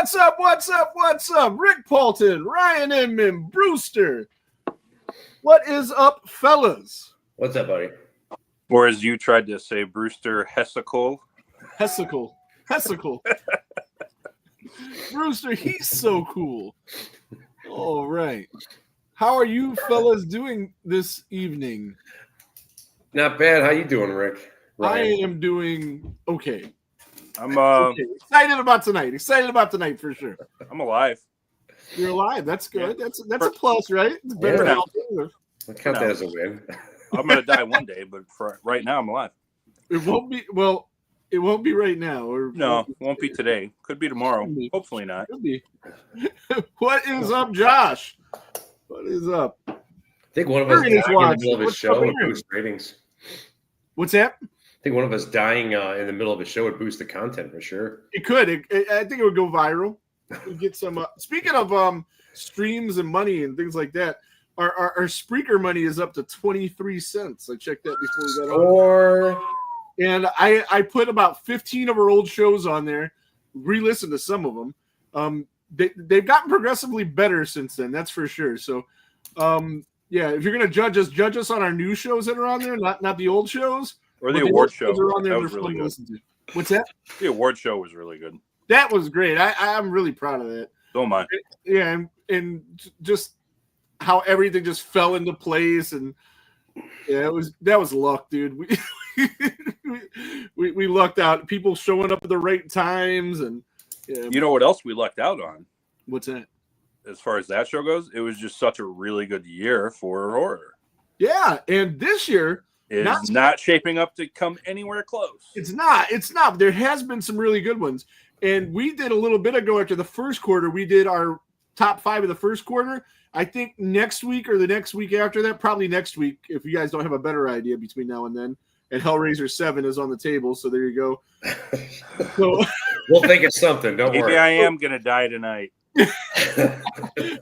What's up? What's up? What's up? Rick Paulton, Ryan Inman, Brewster. What is up, fellas? What's up, buddy? Or as you tried to say, Brewster Hessicle. Hessicle. Brewster, he's so cool. All right. How are you fellas doing this evening? Not bad. How you doing, Rick? Ryan? I am doing okay. I'm okay. Excited about tonight for sure. I'm alive. You're alive. That's good. That's a plus, right? It's better yeah. than I count that as a win. I'm gonna die one day, but for right now I'm alive. It won't be right now. It won't be today. Could be tomorrow. Hopefully not. Could be. What is up, Josh? What is up? I think one of us dying in the middle of his show would boost ratings. What's that? I think one of us dying in the middle of a show would boost the content for sure. It could. I think it would go viral. We'd get some. Speaking of streams and money and things like that, our Spreaker money is up to 23 cents. I checked that before we got on. And I put about 15 of our old shows on there. Re-listened to some of them. They've gotten progressively better since then. That's for sure. So, yeah, if you're gonna judge us on our new shows that are on there, not the old shows. Or the award show. Are on there, that was really good. What's that? The award show was really good. That was great. I'm really proud of that. Don't mind. Yeah, and just how everything just fell into place, and yeah, that was luck, dude. We lucked out. People showing up at the right times, and yeah. You know what else we lucked out on? What's that? As far as that show goes, it was just such a really good year for horror. Yeah, and this year is not shaping up to come anywhere close. It's not. There has been some really good ones. And we did a little bit ago after the first quarter, we did our top 5 of the first quarter. I think next week or the next week after that, probably next week, if you guys don't have a better idea between now and then. And Hellraiser 7 is on the table, so there you go. So we'll think of something. Don't worry. Maybe I am going to die tonight.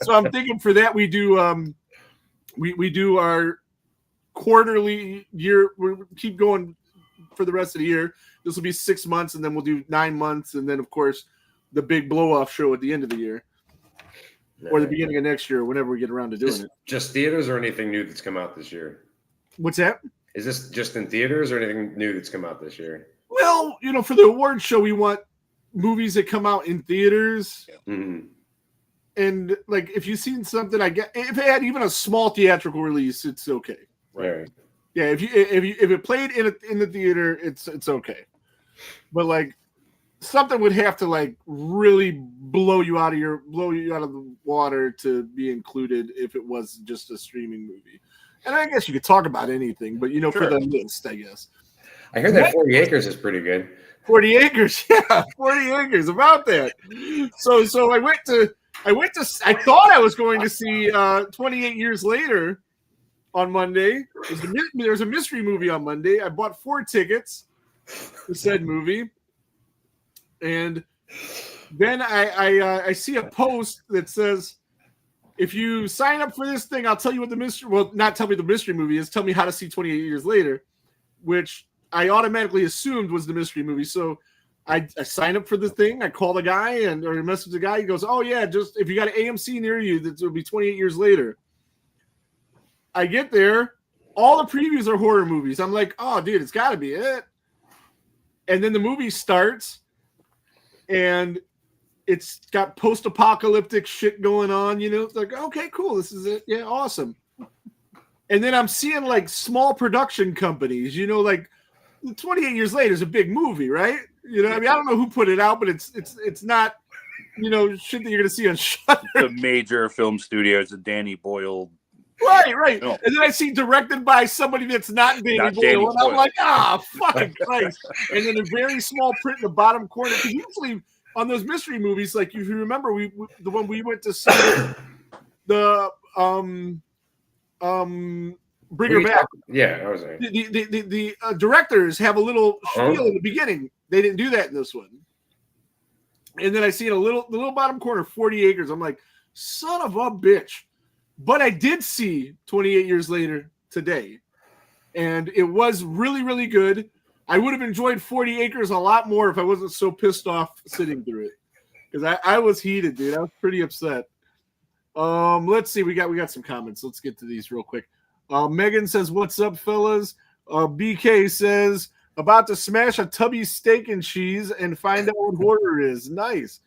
So I'm thinking for that we do we do our quarterly year. We keep going for the rest of the year. This will be 6 months, and then we'll do 9 months, and then of course the big blow-off show at the end of the year, or the beginning of next year, whenever we get around to doing it. Just theaters or anything new that's come out this year? What's that? Is this just in theaters or anything new that's come out this year? Well, for the award show, we want movies that come out in theaters. Mm-hmm. And like, if you've seen something, if it had even a small theatrical release, it's okay. Right. Yeah, if it played in the theater, it's okay. But like, something would have to like really blow you out of the water to be included if it was just a streaming movie. And I guess you could talk about anything, but sure. For the list, I guess. I heard that 40 Acres is pretty good. 40 Acres, yeah, 40 Acres, about that. So I thought I was going to see 28 Years Later on Monday. There was a mystery movie on Monday. I bought 4 tickets for said movie. And then I see a post that says, if you sign up for this thing, I'll tell you what the mystery, well, not tell me the mystery movie is, tell me how to see 28 Years Later, which I automatically assumed was the mystery movie. So I signed up for the thing. I call the guy or message the guy. He goes, oh, yeah, just if you got an AMC near you, that will be 28 Years Later. I get there. All the previews are horror movies. I'm like, oh, dude, it's got to be it. And then the movie starts, and it's got post-apocalyptic shit going on, It's like, okay, cool. This is it. Yeah, awesome. And then I'm seeing, like, small production companies, like 28 Years Later is a big movie, right? I mean, I don't know who put it out, but it's not, shit that you're going to see on Shudder. The major film studios, the Danny Boyle. Right. No. And then I see directed by somebody that's not Danny Boyle. And I'm like, fucking Christ. And then a very small print in the bottom corner. Because usually on those mystery movies, like if you remember, the one we went to see, the Bring Her Back. Yeah, I was right. The directors have a little spiel in the beginning. They didn't do that in this one. And then I see in the little bottom corner, 40 Acres. I'm like, son of a bitch. But I did see 28 Years Later today. And it was really, really good. I would have enjoyed 40 Acres a lot more if I wasn't so pissed off sitting through it. because I was heated, dude. I was pretty upset. Let's see. We got some comments. Let's get to these real quick. Megan says, "What's up, fellas?" BK says, "About to smash a tubby steak and cheese and find out what order is." Nice.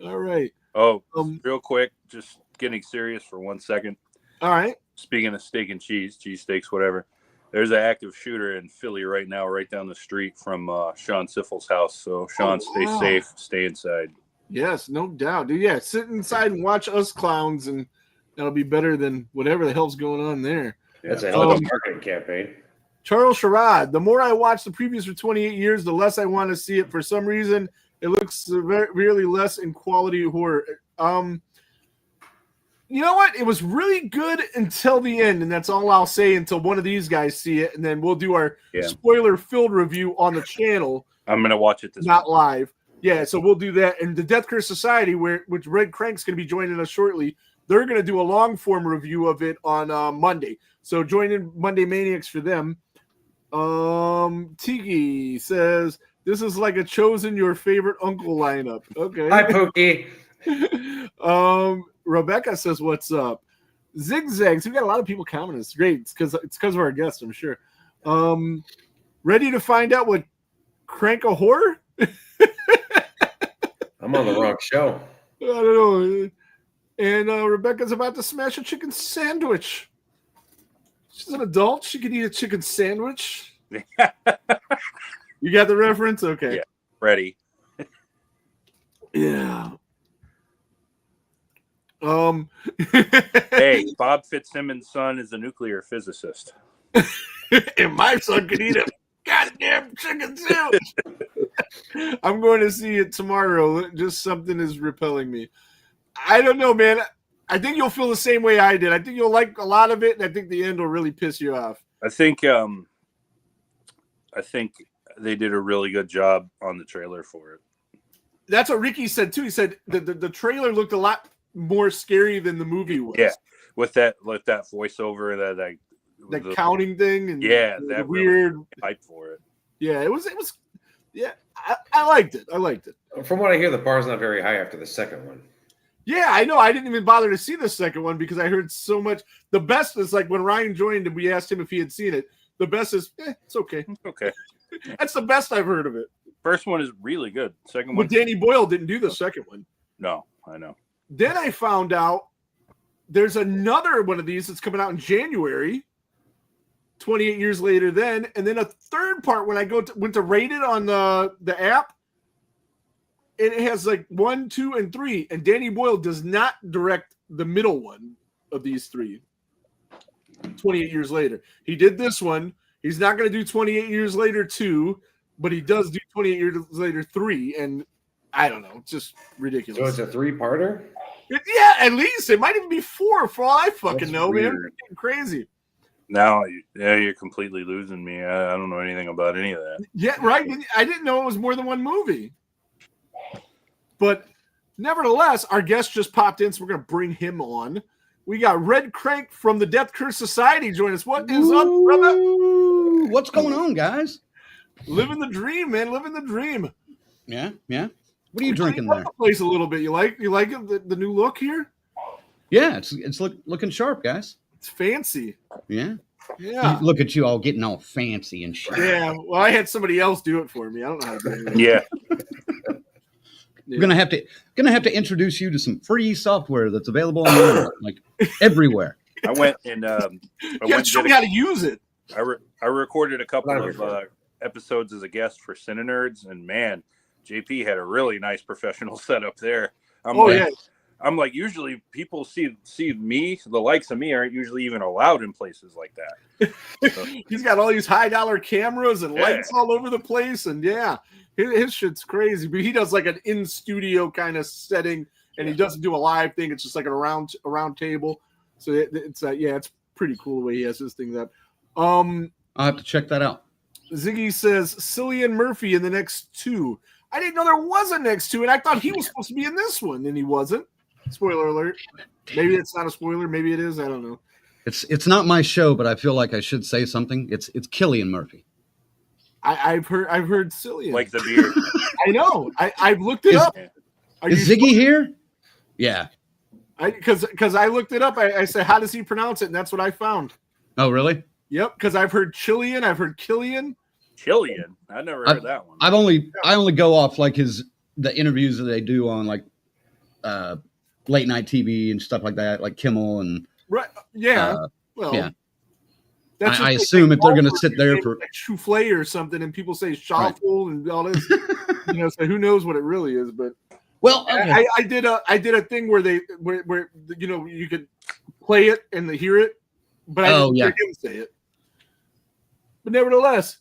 All right. Oh, real quick, just getting serious for 1 second. All right. Speaking of steak and cheese steaks, whatever. There's an active shooter in Philly right now, right down the street from Sean Siffel's house. So, Sean, stay safe, stay inside. Yes, no doubt, dude. Yeah, sit inside and watch us clowns, and that'll be better than whatever the hell's going on there. That's a hell of a marketing campaign. Charles Sherrod, the more I watch the previews for 28 years, the less I want to see it. For some reason, it looks really less in quality horror. You know what? It was really good until the end, and that's all I'll say until one of these guys see it, and then we'll do our spoiler-filled review on the channel. I'm going to watch it not live. Yeah, so we'll do that. And the Death Curse Society, which RedCranke's going to be joining us shortly, they're going to do a long-form review of it on Monday. So join in Monday Maniacs for them. Tiki says, "This is like a chosen your favorite uncle lineup." Okay. Hi, Pokey. Rebecca says, "What's up?" Zigzags. We got a lot of people commenting. It's great. It's because of our guest, I'm sure. Ready to find out what crank a horror? I'm on the wrong show. I don't know. And Rebecca's about to smash a chicken sandwich. She's an adult. She can eat a chicken sandwich. You got the reference? Okay. Yeah. Ready. Yeah. Hey, Bob Fitzsimmons' son is a nuclear physicist. And my son can eat a goddamn chicken sandwich. I'm going to see it tomorrow. Just something is repelling me. I don't know, man. I think you'll feel the same way I did. I think you'll like a lot of it, and I think the end will really piss you off. I think they did a really good job on the trailer for it. That's what Ricky said too. He said the trailer looked a lot more scary than the movie was. Yeah, with that voiceover, that counting thing, and that weird really hype for it. Yeah, it was. Yeah, I liked it. From what I hear, the bar's not very high after the second one. Yeah, I know. I didn't even bother to see the second one because I heard so much. The best is like when Ryan joined and we asked him if he had seen it. The best is, it's okay. Okay. That's the best I've heard of it. First one is really good. Second one. But Danny Boyle didn't do the second one. No, I know. Then I found out there's another one of these that's coming out in January, 28 years later then. And then a third part when I went to rate it on the app, and it has like 1, 2, and 3. And Danny Boyle does not direct the middle one of these three. 28 years later. He did this one. He's not going to do 28 years later 2, but he does do 28 years later 3. And I don't know. It's just ridiculous. So it's a 3-parter? Yeah, at least. It might even be 4 for all I fucking know, weird. man. It's getting crazy. Now, you're completely losing me. I don't know anything about any of that. Yeah, right. I didn't know it was more than one movie. But nevertheless, our guest just popped in, so we're going to bring him on. We got RedCranke from the Death Curse Society join us. What is up, brother? What's going on, guys? Living the dream, man. Living the dream. Yeah. What are you drinking there? The place a little bit. You like it, the new look here? Yeah, it's looking sharp, guys. It's fancy. Yeah. Look at you all getting all fancy and shit. Yeah. Well, I had somebody else do it for me. I don't know how to do it. Yeah. We're gonna have to introduce you to some free software that's available on the internet, like everywhere. I went and show me how to use it. I recorded a couple of episodes as a guest for Cine Nerds, and man, JP had a really nice professional setup there. I'm like, usually people see me, the likes of me aren't usually even allowed in places like that. So, he's got all these $high cameras and lights all over the place, and his shit's crazy. But he does like an in-studio kind of setting, and he doesn't do a live thing. It's just like a round table. So it's pretty cool the way he has his things up. I'll have to check that out. Ziggy says Cillian Murphy in the next 2. I didn't know there was a next 2, and I thought he was supposed to be in this one, and he wasn't. Spoiler alert. Maybe it's not a spoiler. Maybe it is. I don't know. It's not my show, but I feel like I should say something. It's Cillian Murphy. I've heard Cillian. Like the beard. I know. I've looked it up. Is Ziggy here? Yeah. Because I looked it up. I said, how does he pronounce it? And that's what I found. Oh, really? Yep. Because I've heard Chilean. I've heard Killian. Killian. I never heard that one. I only go off like the interviews that they do on like late night TV and stuff like that, like Kimmel and right. Yeah. Well, yeah. That's I assume if they're going to sit there for like souffle or something, and people say shuffle and all this, so who knows what it really is? But well, okay. I did a thing where you could play it and hear it, but I didn't hear him say it. But nevertheless,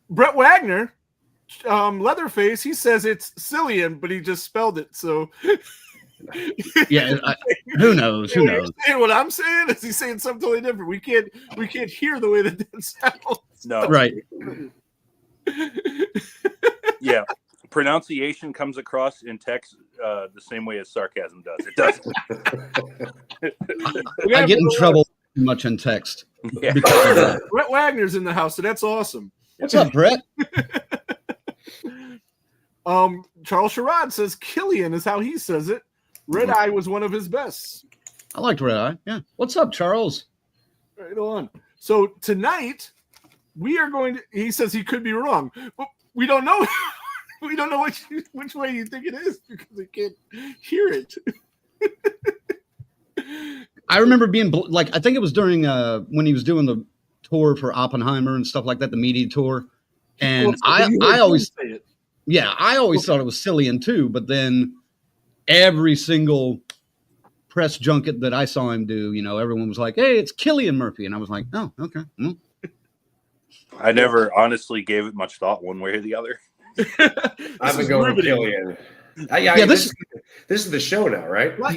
Brett Wagner, Leatherface, he says it's Cillian, but he just spelled it. So yeah, who knows? Who knows? What I'm saying is he's saying something totally different. We can't hear the way that sounds. No, right? Yeah, pronunciation comes across in text the same way as sarcasm does. It doesn't. I get in trouble too much in text. Yeah. Because of that. Brett Wagner's in the house, so that's awesome. What's up, Brett? Charles Sherrod says Killian is how he says it. Red Eye was one of his best. I liked Red Eye. Yeah. What's up, Charles? Right on. So tonight we are going to. He says he could be wrong, but we don't know. We don't know which way you think it is because we can't hear it. I remember being like, I think it was during when he was doing the tour for Oppenheimer and stuff like that, the media tour, and I always say it. Yeah, I always thought it was Cillian too, but then every single press junket that I saw him do, everyone was like, "Hey, it's Cillian Murphy," and I was like, "Oh, okay." Mm. I never honestly gave it much thought one way or the other. I've been going with Killian. This is the show now, right? Well,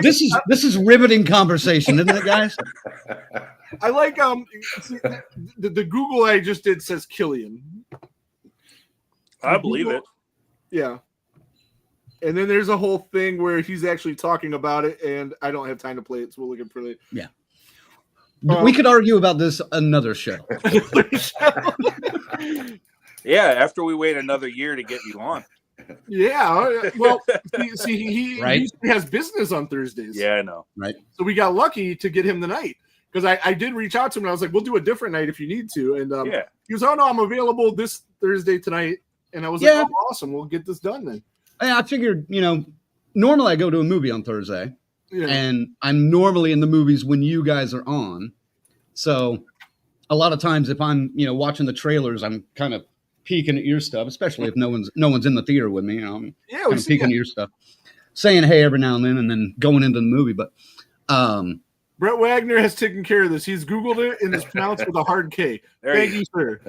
this is riveting conversation, isn't it, guys? I like the Google I just did says Killian. I believe it. Yeah. And then there's a whole thing where he's actually talking about it, and I don't have time to play it, so we'll look for it. Yeah. We could argue about this another show. Yeah, after we wait another year to get you on. Yeah. Well, he has business on Thursdays. Yeah, I know. Right. So we got lucky to get him the night. Because I did reach out to him, and I was like, we'll do a different night if you need to. And he was, oh, no, I'm available this Thursday tonight. And I was like, oh, awesome. We'll get this done then. I figured, normally I go to a movie on Thursday. Yeah. And I'm normally in the movies when you guys are on. So a lot of times if I'm, watching the trailers, I'm kind of peeking at your stuff, especially if no one's in the theater with me. I'm kind of peeking at your stuff, saying hey every now and then going into the movie. But Brett Wagner has taken care of this. He's Googled it and it's pronounced with a hard K. Thank you, sir.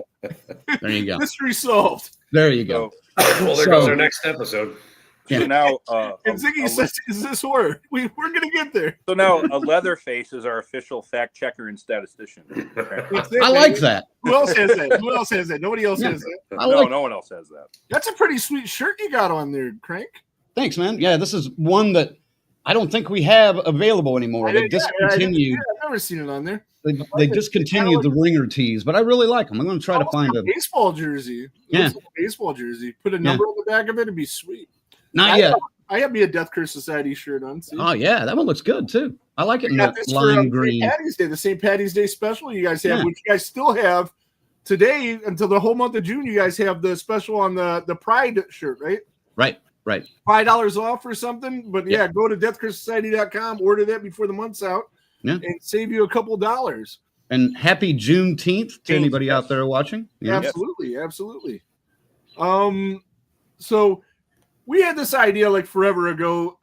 There you go. Mystery solved. There you go. Well, there goes our next episode. So now, and Ziggy says, "Is this horror? We're gonna get there." So now, a Leatherface is our official fact checker and statistician. I like that. Who else has that? Nobody else has that. No one else has that. That's a pretty sweet shirt you got on there, Crank. Thanks, man. Yeah, this is one that I don't think we have available anymore. They discontinued. I've never seen it on there. They discontinued the ringer tees, but I really like them. I'm going to try to find a baseball jersey. Yeah, baseball jersey. Put a number on the back of it. It'd be sweet. Not yet. I have me a Death Curse Society shirt on. See? Oh yeah, that one looks good too. I like it in that lime green. Patty's Day, the St. Patty's Day special you guys have, which you guys still have today until the whole month of June. You guys have the special on the Pride shirt, right? Right. $5 off or something. But yeah, go to deathcursesociety.com, order that before the month's out, and save you a couple dollars. And happy Juneteenth to anybody out there watching. Yeah. Absolutely. So we had this idea like forever ago.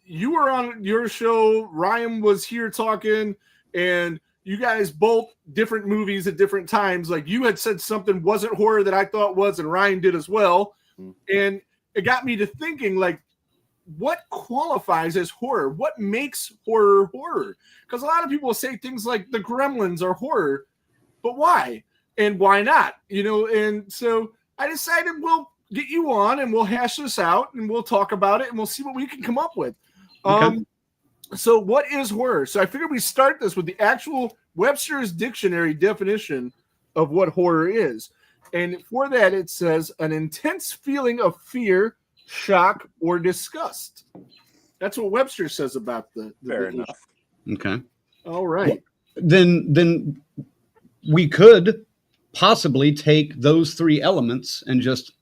You were on your show. Ryan was here talking, and you guys both different movies at different times. Like you had said something wasn't horror that I thought was, and Ryan did as well. And it got me to thinking, like, what qualifies as horror? What makes horror horror? Because a lot of people say things like the Gremlins are horror, but why? And why not? And so I decided we'll get you on and we'll hash this out and we'll talk about it and we'll see what we can come up with. Okay. So what is horror? So I figured we start this with the actual Webster's Dictionary definition of what horror is. And for that, it says an intense feeling of fear, shock, or disgust. That's what Webster says about the Fair enough. Okay. All right. Then we could possibly take those three elements and just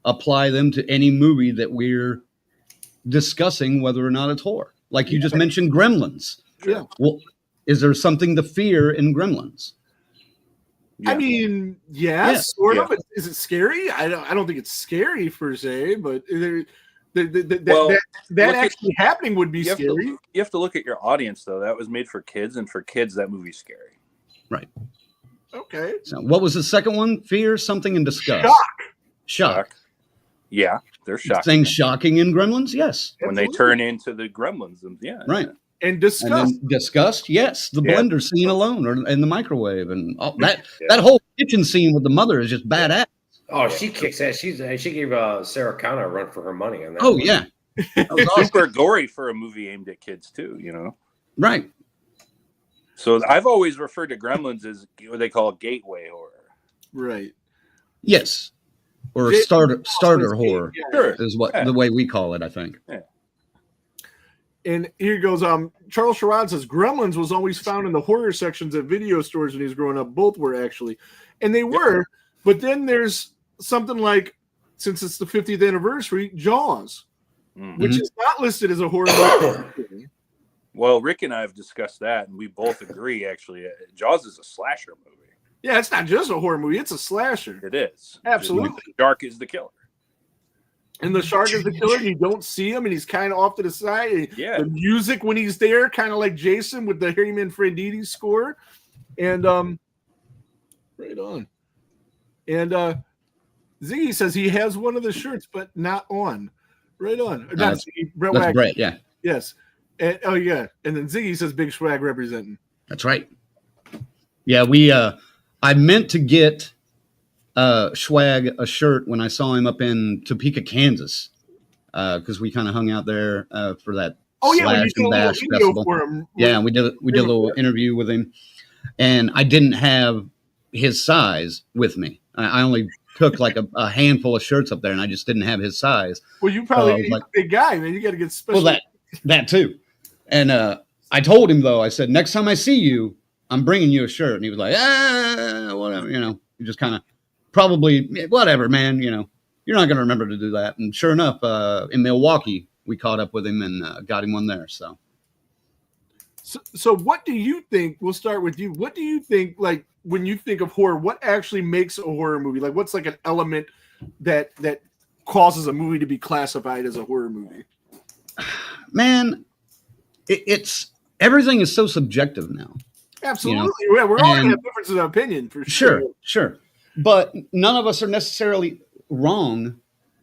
apply them to any movie that we're discussing, whether or not it's horror. Like you just mentioned Gremlins. Yeah. Well, is there something to fear in Gremlins? Yeah. I mean, yes or no, but is it scary? I don't think it's scary per se, but that actually happening would be scary. You have to look at your audience, though. That was made for kids, and for kids, that movie's scary. Right. Okay. So what was the second one? Fear, something, and disgust. Shock. Yeah, they're shocking. Things shocking in Gremlins? Yes. When they turn into the Gremlins, right. And disgust. Disgust, yes. The blender scene alone, or in the microwave, and that whole kitchen scene with the mother is just badass. Oh, she kicks ass. She gave Sarah Connor a run for her money on that. Oh, yeah. That was super gory for a movie aimed at kids too, Right. So I've always referred to Gremlins as what they call gateway horror. Right. Yes. Or starter horror is the way we call it, I think. Yeah. And here goes, Charles Sherrod says, Gremlins was always found in the horror sections at video stores when he was growing up. Both were actually. And they were. But then there's something like, since it's the 50th anniversary, Jaws, which is not listed as a horror movie. Well, Rick and I have discussed that, and we both agree, actually. Jaws is a slasher movie. Yeah, it's not just a horror movie. It's a slasher. It is. Absolutely. The shark is the killer. And the shark is the killer. You don't see him, and he's kind of off to the side. Yeah. The music when he's there, kind of like Jason with the Harry Manfredini score. And right on. And Ziggy says he has one of the shirts, but not on. Right on. Not Ziggy, Brett that's Wagner. Brett, yeah. Yes. And, oh, yeah. And then Ziggy says Big Swag representing. That's right. Yeah, I meant to get Swag a shirt when I saw him up in Topeka, Kansas, because we kind of hung out there for that Slash and Bash festival. Yeah, we did a little interview with him, and I didn't have his size with me. I only took like a handful of shirts up there, and I just didn't have his size. Well, you probably a big guy, man. You got to get special. Well, that too. And I told him though. I said, next time I see you, I'm bringing you a shirt. And he was like, whatever, He just kind of probably whatever, man. You're not going to remember to do that. And sure enough, in Milwaukee, we caught up with him and got him one there. So what do you think? We'll start with you. What do you think? Like when you think of horror, what actually makes a horror movie? Like what's like an element that causes a movie to be classified as a horror movie? Man, it's everything is so subjective now. Absolutely. Yeah, we're all going to have differences of opinion for sure. Sure. But none of us are necessarily wrong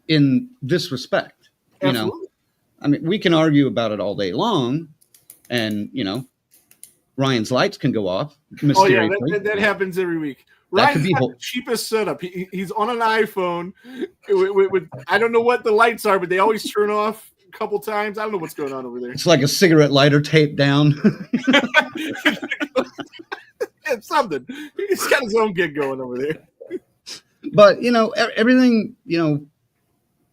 in this respect. Absolutely. I mean, we can argue about it all day long, and Ryan's lights can go off mysteriously. Oh yeah, that happens every week. Ryan's got the cheapest setup. He's on an iPhone. With I don't know what the lights are, but they always turn off a couple times. I don't know what's going on over there. It's like a cigarette lighter taped down. It's something. He's got his own gig going over there. But everything.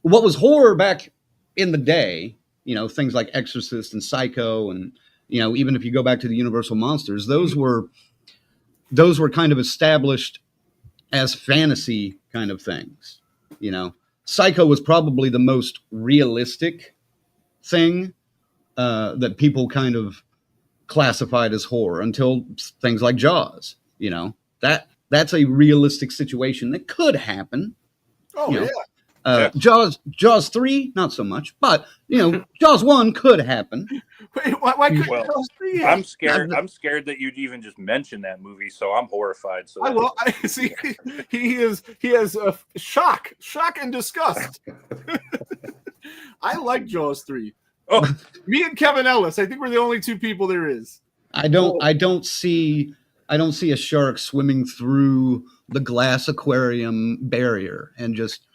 What was horror back in the day? Things like Exorcist and Sicko, and even if you go back to the Universal Monsters, those were kind of established as fantasy kind of things. Sicko was probably the most realistic thing that people kind of classified as horror until things like Jaws. That's a realistic situation that could happen. Oh yeah. Jaws 3, not so much, but Jaws 1 could happen. Wait, why couldn't Jaws 3 happen? I'm scared that you'd even just mention that movie, so I'm horrified. So I see. He has shock and disgust. I like Jaws 3. Oh, me and Kevin Ellis. I think we're the only two people there is. I don't see a shark swimming through the glass aquarium barrier and just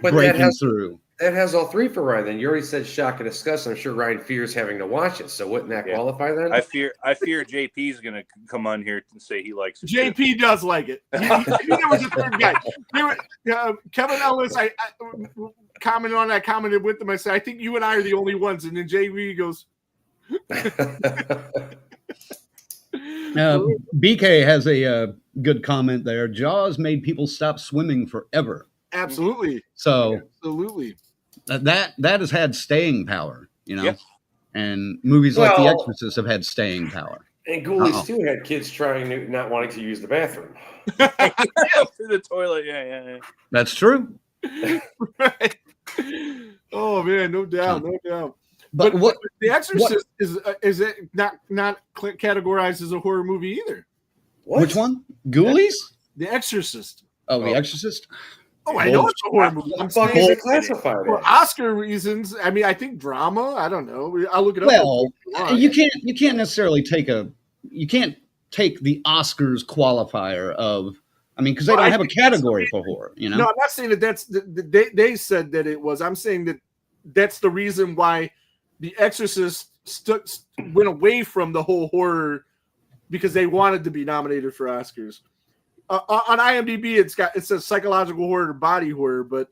breaking through. That has all three for Ryan. Then you already said shock and disgust. I'm sure Ryan fears having to watch it. So wouldn't that qualify then? I fear JP's going to come on here and say he likes it. JP does like it. There was a third guy. Kevin Ellis. commented on it. I commented with them. I said, I think you and I are the only ones. And then JV goes, BK has a good comment there. Jaws made people stop swimming forever. Absolutely. So absolutely. That has had staying power, you know. Yes. And movies like The Exorcist have had staying power. And Ghoulies too had kids not wanting to use the bathroom. To the toilet, yeah. That's true. Right. Oh man, no doubt. But what The Exorcist is it not categorized as a horror movie either? What? Which one? Ghoulies? The Exorcist. Oh, The Exorcist. Oh, I know it's a horror movie. I'm saying it classified for Oscar reasons. I mean, I think drama. I don't know. I'll look it up. Well, you can't necessarily take the Oscars qualifier of. I mean, because they don't have a category for horror. You know. No, I'm not saying that they said that it was. I'm saying that's the reason why The Exorcist went away from the whole horror because they wanted to be nominated for Oscars. On IMDb, it says psychological horror, body horror, but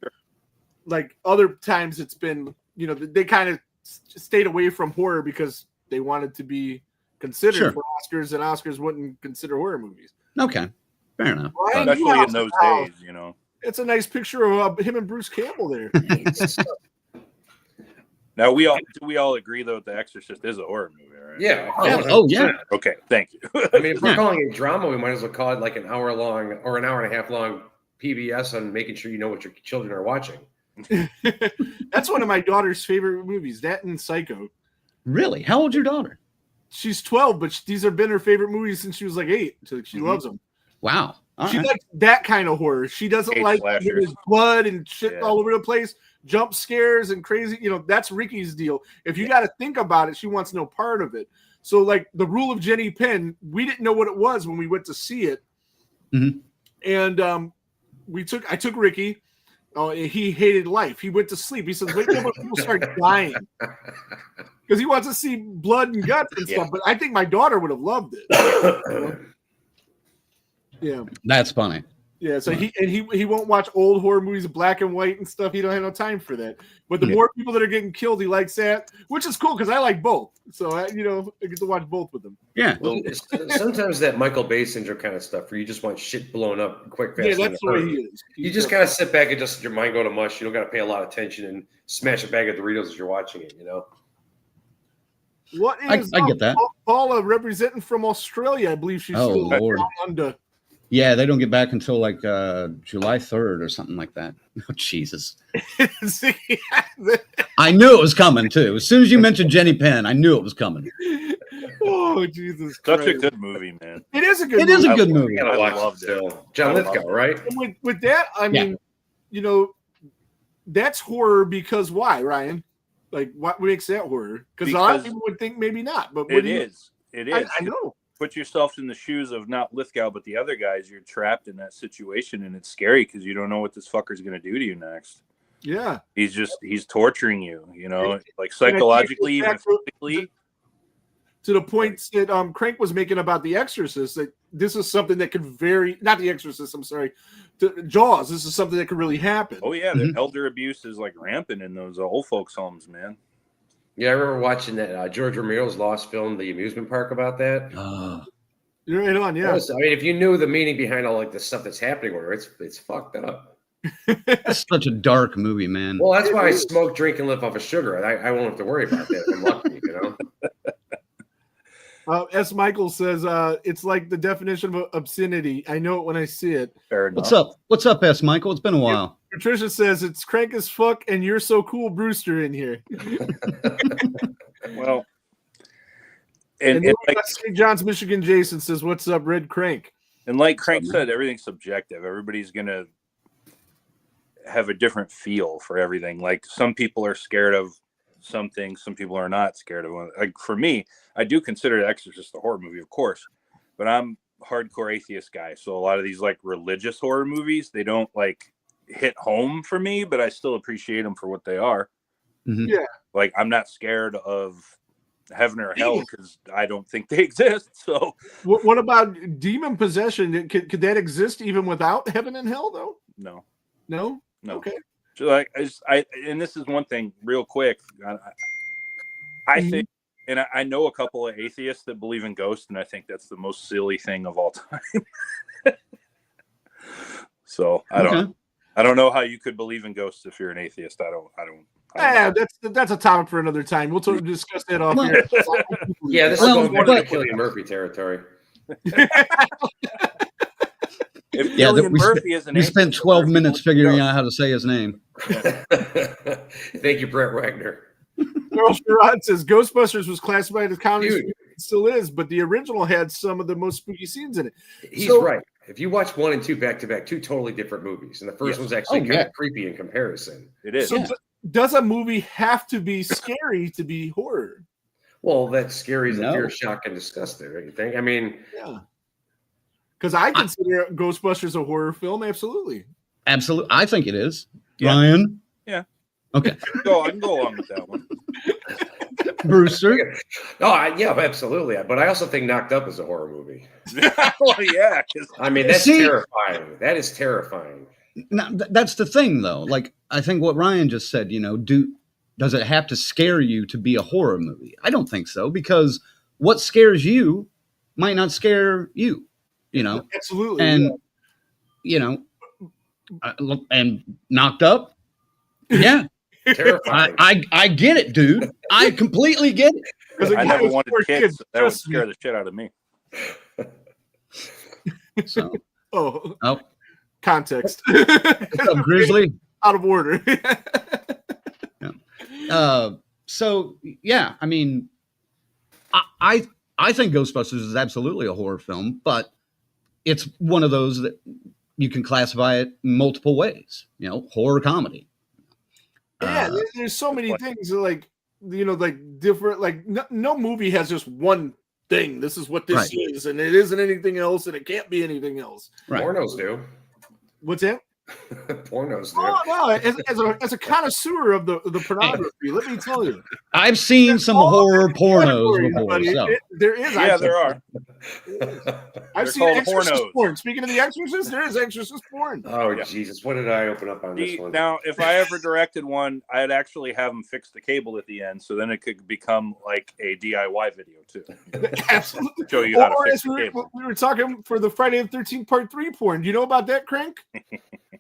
like other times it's been, they kind of stayed away from horror because they wanted to be considered for Oscars, and Oscars wouldn't consider horror movies. Okay, fair enough. Especially in those days, It's a nice picture of him and Bruce Campbell there. Now, we all agree, though, The Exorcist is a horror movie, right? Yeah. Oh, yeah. Okay, thank you. I mean, if we're calling it drama, we might as well call it like an hour long or an hour and a half long PBS on making sure you know what your children are watching. That's one of my daughter's favorite movies, that and Sicko. Really? How old's your daughter? She's 12, but these have been her favorite movies since she was like 8. So she loves them. Wow. She likes that kind of horror. She doesn't like there's blood and shit all over the place. Jump scares and crazy, that's Ricky's deal. If you got to think about it, she wants no part of it. So, like The Rule of Jenny Penn, we didn't know what it was when we went to see it, and I took Ricky. Oh, he hated life. He went to sleep. He says, "Wait till people start dying," because he wants to see blood and guts and stuff. But I think my daughter would have loved it. Yeah, that's funny. Yeah, so he won't watch old horror movies, black and white and stuff. He don't have no time for that. But the more people that are getting killed, he likes that, which is cool because I like both. So I get to watch both with them. Yeah. Well, sometimes that Michael Bay syndrome kind of stuff where you just want shit blown up quick, fast. Yeah, that's the way he is. You just kind of sit back and just your mind go to mush. You don't got to pay a lot of attention and smash a bag of Doritos as you're watching it. What is I get that. Paula representing from Australia? I believe she's still Lord. under. Yeah, they don't get back until like July 3rd or something like that. Oh, Jesus. I knew it was coming, too. As soon as you mentioned Jenny Penn, I knew it was coming. Oh, Jesus Christ. Such a good movie, man. It is a good movie. It is a good movie. I loved it. John Lithgow, right? With that, I mean, that's horror because why, Ryan? Like, what makes that horror? Because a lot of people would think maybe not. But it is. I know. Put yourself in the shoes of not Lithgow, but the other guys. You're trapped in that situation, and it's scary because you don't know what this fucran's going to do to you next. Yeah, he's torturing you, like psychologically, even physically. To the point that Crank was making about The Exorcist, that this is something that could not The Exorcist, I'm sorry, Jaws. This is something that could really happen. Oh yeah, the elder abuse is like rampant in those old folks' homes, man. Yeah, I remember watching that George Romero's Lost film, The Amusement Park, about that. You're right on, yeah. I mean, if you knew the meaning behind all like the stuff that's happening with her, it's fucked up. That's such a dark movie, man. Well, that's why I smoke, drink, and live off of sugar. I won't have to worry about that. I'm lucky, S. Michael says it's like the definition of obscenity. I know it when I see it. Fair enough. What's up? What's up, S. Michael? It's been a while. Patricia says it's Crank as fuck, and you're so cool, Brewster, in here. Well, and like St. John's, Michigan. Jason says, "What's up, RedCranke?" And like Crank said, everything's subjective. Everybody's gonna have a different feel for everything. Like some people are scared of some things, some people are not scared of them. Like for me, I do consider The Exorcist a horror movie, of course, but I'm a hardcore atheist guy. So a lot of these like religious horror movies, they don't like hit home for me, but I still appreciate them for what they are. Yeah. Like I'm not scared of heaven or hell because I don't think they exist. So what about demon possession? Could that exist even without heaven and hell though? No. Okay. Like and this is one thing real quick. I think, and I know a couple of atheists that believe in ghosts, and I think that's the most silly thing of all time. So I don't know how you could believe in ghosts if you're an atheist. I don't. Yeah, that's a topic for another time. We'll discuss that off here. Yeah, this is going back to Cillian Murphy territory. If Cillian Murphy is an we spent 12 minutes figuring out how to say his name. Thank you, Brett Wagner. Earl Sherrod says Ghostbusters was classified as comedy. It still is, but the original had some of the most spooky scenes in it. He's right. If you watch 1 and 2 back to back, 2 totally different movies, and the first one's actually kind of creepy in comparison. It is. So does a movie have to be scary to be horror? Well, that's scary as a fear, shock, and disgust there, don't you think? I mean, yeah. Because I consider Ghostbusters a horror film, absolutely. Absolutely. I think it is. Yeah. Ryan? Yeah. Okay. I can go along with that one. Brewster? Yeah, absolutely. But I also think Knocked Up is a horror movie. Well, yeah. I mean, that's terrifying. That is terrifying. Now, that's the thing, though. Like, I think what Ryan just said, does it have to scare you to be a horror movie? I don't think so, because what scares you might not scare you, Absolutely. And, and Knocked Up, yeah. Terrifying. I get it, dude. I completely get it. I never wanted kids. So that would scare the shit out of me. So, context. What's up, Grizzly? Out of order. Yeah. So yeah, I mean, I think Ghostbusters is absolutely a horror film, but it's one of those that you can classify it multiple ways. Horror comedy. Yeah, there's so many things like different. Like no movie has just one thing. This is what this is, and it isn't anything else, and it can't be anything else. Right. Pornos do. What's that? Pornos do. Oh no! As a connoisseur of the pornography, let me tell you, I've seen some horror pornos before. So. There is. Yeah, there are. I've seen Exorcist porn. Speaking of The Exorcist, there is Exorcist porn. Oh Jesus! What did I open up on this one? Now, if I ever directed one, I'd actually have them fix the cable at the end, so then it could become like a DIY video too. Absolutely. Show you how to fix the we cable. We were talking for the Friday the 13th Part 3 porn. Do you know about that, Crank?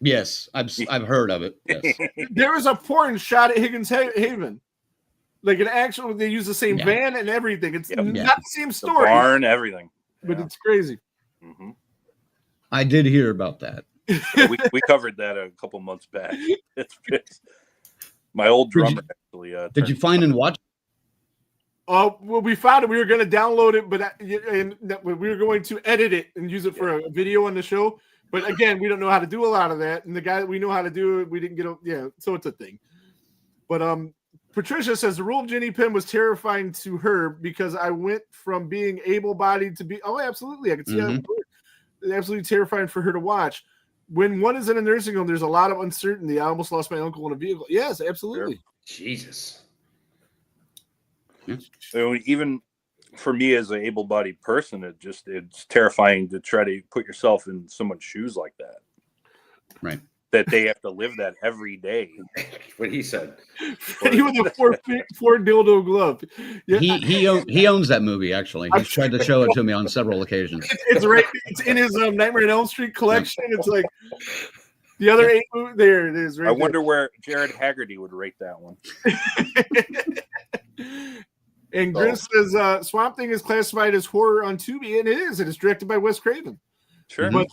Yes, I've heard of it. Yes. There was a porn shot at Higgins Haven. Like an actual, they use the same van and everything. It's not the same story. The barn, everything. But it's crazy. Mm-hmm. I did hear about that. Yeah, we covered that a couple months back. It's my old drummer actually. Did you find and watch? Well, we found it. We were going to download it, but we were going to edit it and use it for a video on the show. But again, we don't know how to do a lot of that. And the guy that we know how to do it, we didn't get so it's a thing. But Patricia says the role of Jenny Pym was terrifying to her because I went from being able-bodied to be absolutely. I could see how it's absolutely terrifying for her to watch. When one is in a nursing home, there's a lot of uncertainty. I almost lost my uncle in a vehicle. Yes, absolutely. Jesus. Even for me as an able-bodied person, it's terrifying to try to put yourself in someone's shoes like that. Right. That they have to live that every day. What he said. He with a four dildo glove. Yeah. He owns that movie. Actually, he's tried to show it to me on several occasions. It's right. It's in his Nightmare on Elm Street collection. It's like the other 8 movies. There it is. Right. I wonder where Jared Haggerty would rate that one. And Gris says Swamp Thing is classified as horror on Tubi, and it is. It is directed by Wes Craven. Sure. But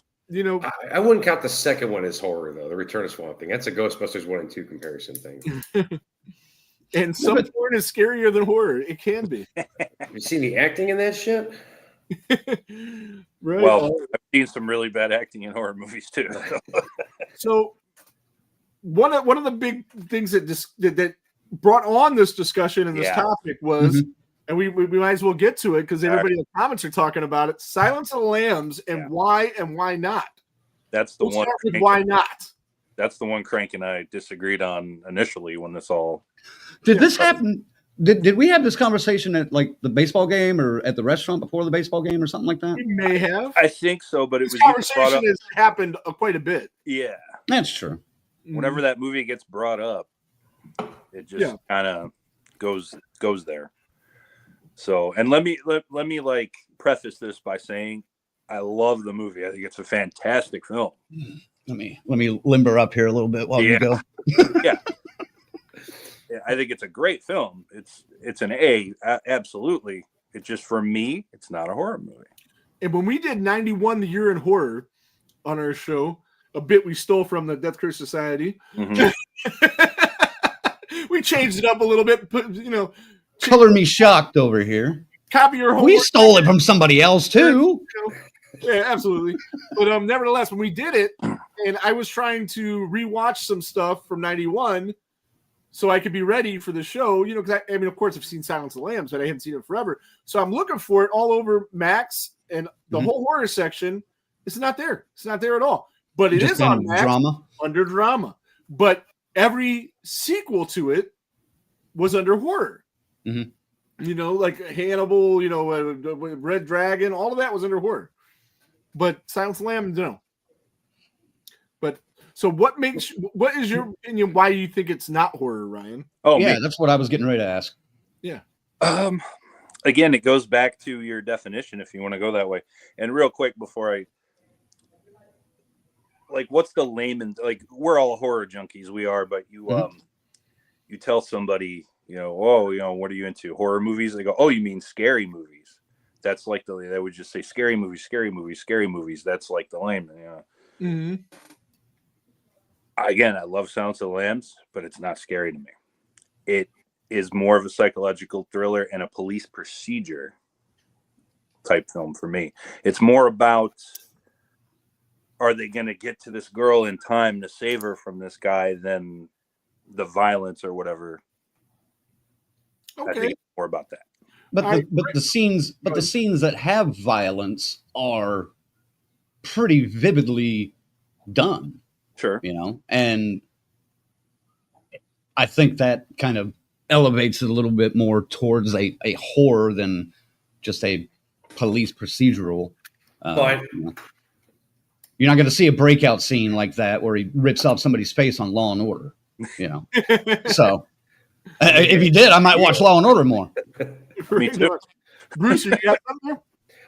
I wouldn't count the second one as horror though. The Return of Swamp Thing. That's a Ghostbusters 1 and 2 comparison thing. And some porn is scarier than horror. It can be. Have you seen the acting in that shit? Right. Well, I've seen some really bad acting in horror movies too. So one of the big things that brought on this discussion and this topic was, and we might as well get to it because everybody in the comments are talking about it. Silence of the Lambs and why not? That's the one. Why not? That's the one Crank and I disagreed on initially when this all. Did this happen? Did we have this conversation at like the baseball game or at the restaurant before the baseball game or something like that? We may have. I think so, but this conversation has happened quite a bit. Yeah, that's true. whenever that movie gets brought up, it just kind of goes there. So, and let me like preface this by saying I love the movie. I think it's a fantastic film. Let me limber up here a little bit while you go. Yeah, I think it's a great film. It's an A, absolutely. It's just, for me, it's not a horror movie. And when we did 91, the year in horror, on our show, a bit we stole from the Death Curse Society. Mm-hmm. We changed it up a little bit, but color me shocked over here. Copy your homework. We stole it from somebody else too. Yeah, absolutely. But nevertheless, when we did it, and I was trying to rewatch some stuff from 91 so I could be ready for the show, because I mean, of course, I've seen Silence of the Lambs, but I haven't seen it forever. So I'm looking for it all over Max, and the whole horror section. It's not there. It's not there at all. But it is on Max under drama. But every sequel to it was under horror. Mm-hmm. Like Hannibal, Red Dragon, all of that was under horror. But Silence of the Lambs, no. But so what is your opinion? Why do you think it's not horror, Ryan? Oh, yeah, that's what I was getting ready to ask. Yeah. Again, it goes back to your definition if you want to go that way. And real quick before what's the layman, we're all horror junkies, we are, but you you tell somebody, what are you into? Horror movies? They go, oh, you mean scary movies? That's like they would just say scary movies, scary movies, scary movies. That's like the layman, Mm-hmm. Again, I love Silence of the Lambs, but it's not scary to me. It is more of a psychological thriller and a police procedure type film for me. It's more about, are they going to get to this girl in time to save her from this guy than the violence or whatever. Okay. I think it's more about that. But the scenes that have violence are pretty vividly done. Sure. And I think that kind of elevates it a little bit more towards a horror than just a police procedural. But you're not going to see a breakout scene like that where he rips off somebody's face on Law and Order. So if he did, I might watch Law and Order more. Me too. Bruce, you got something?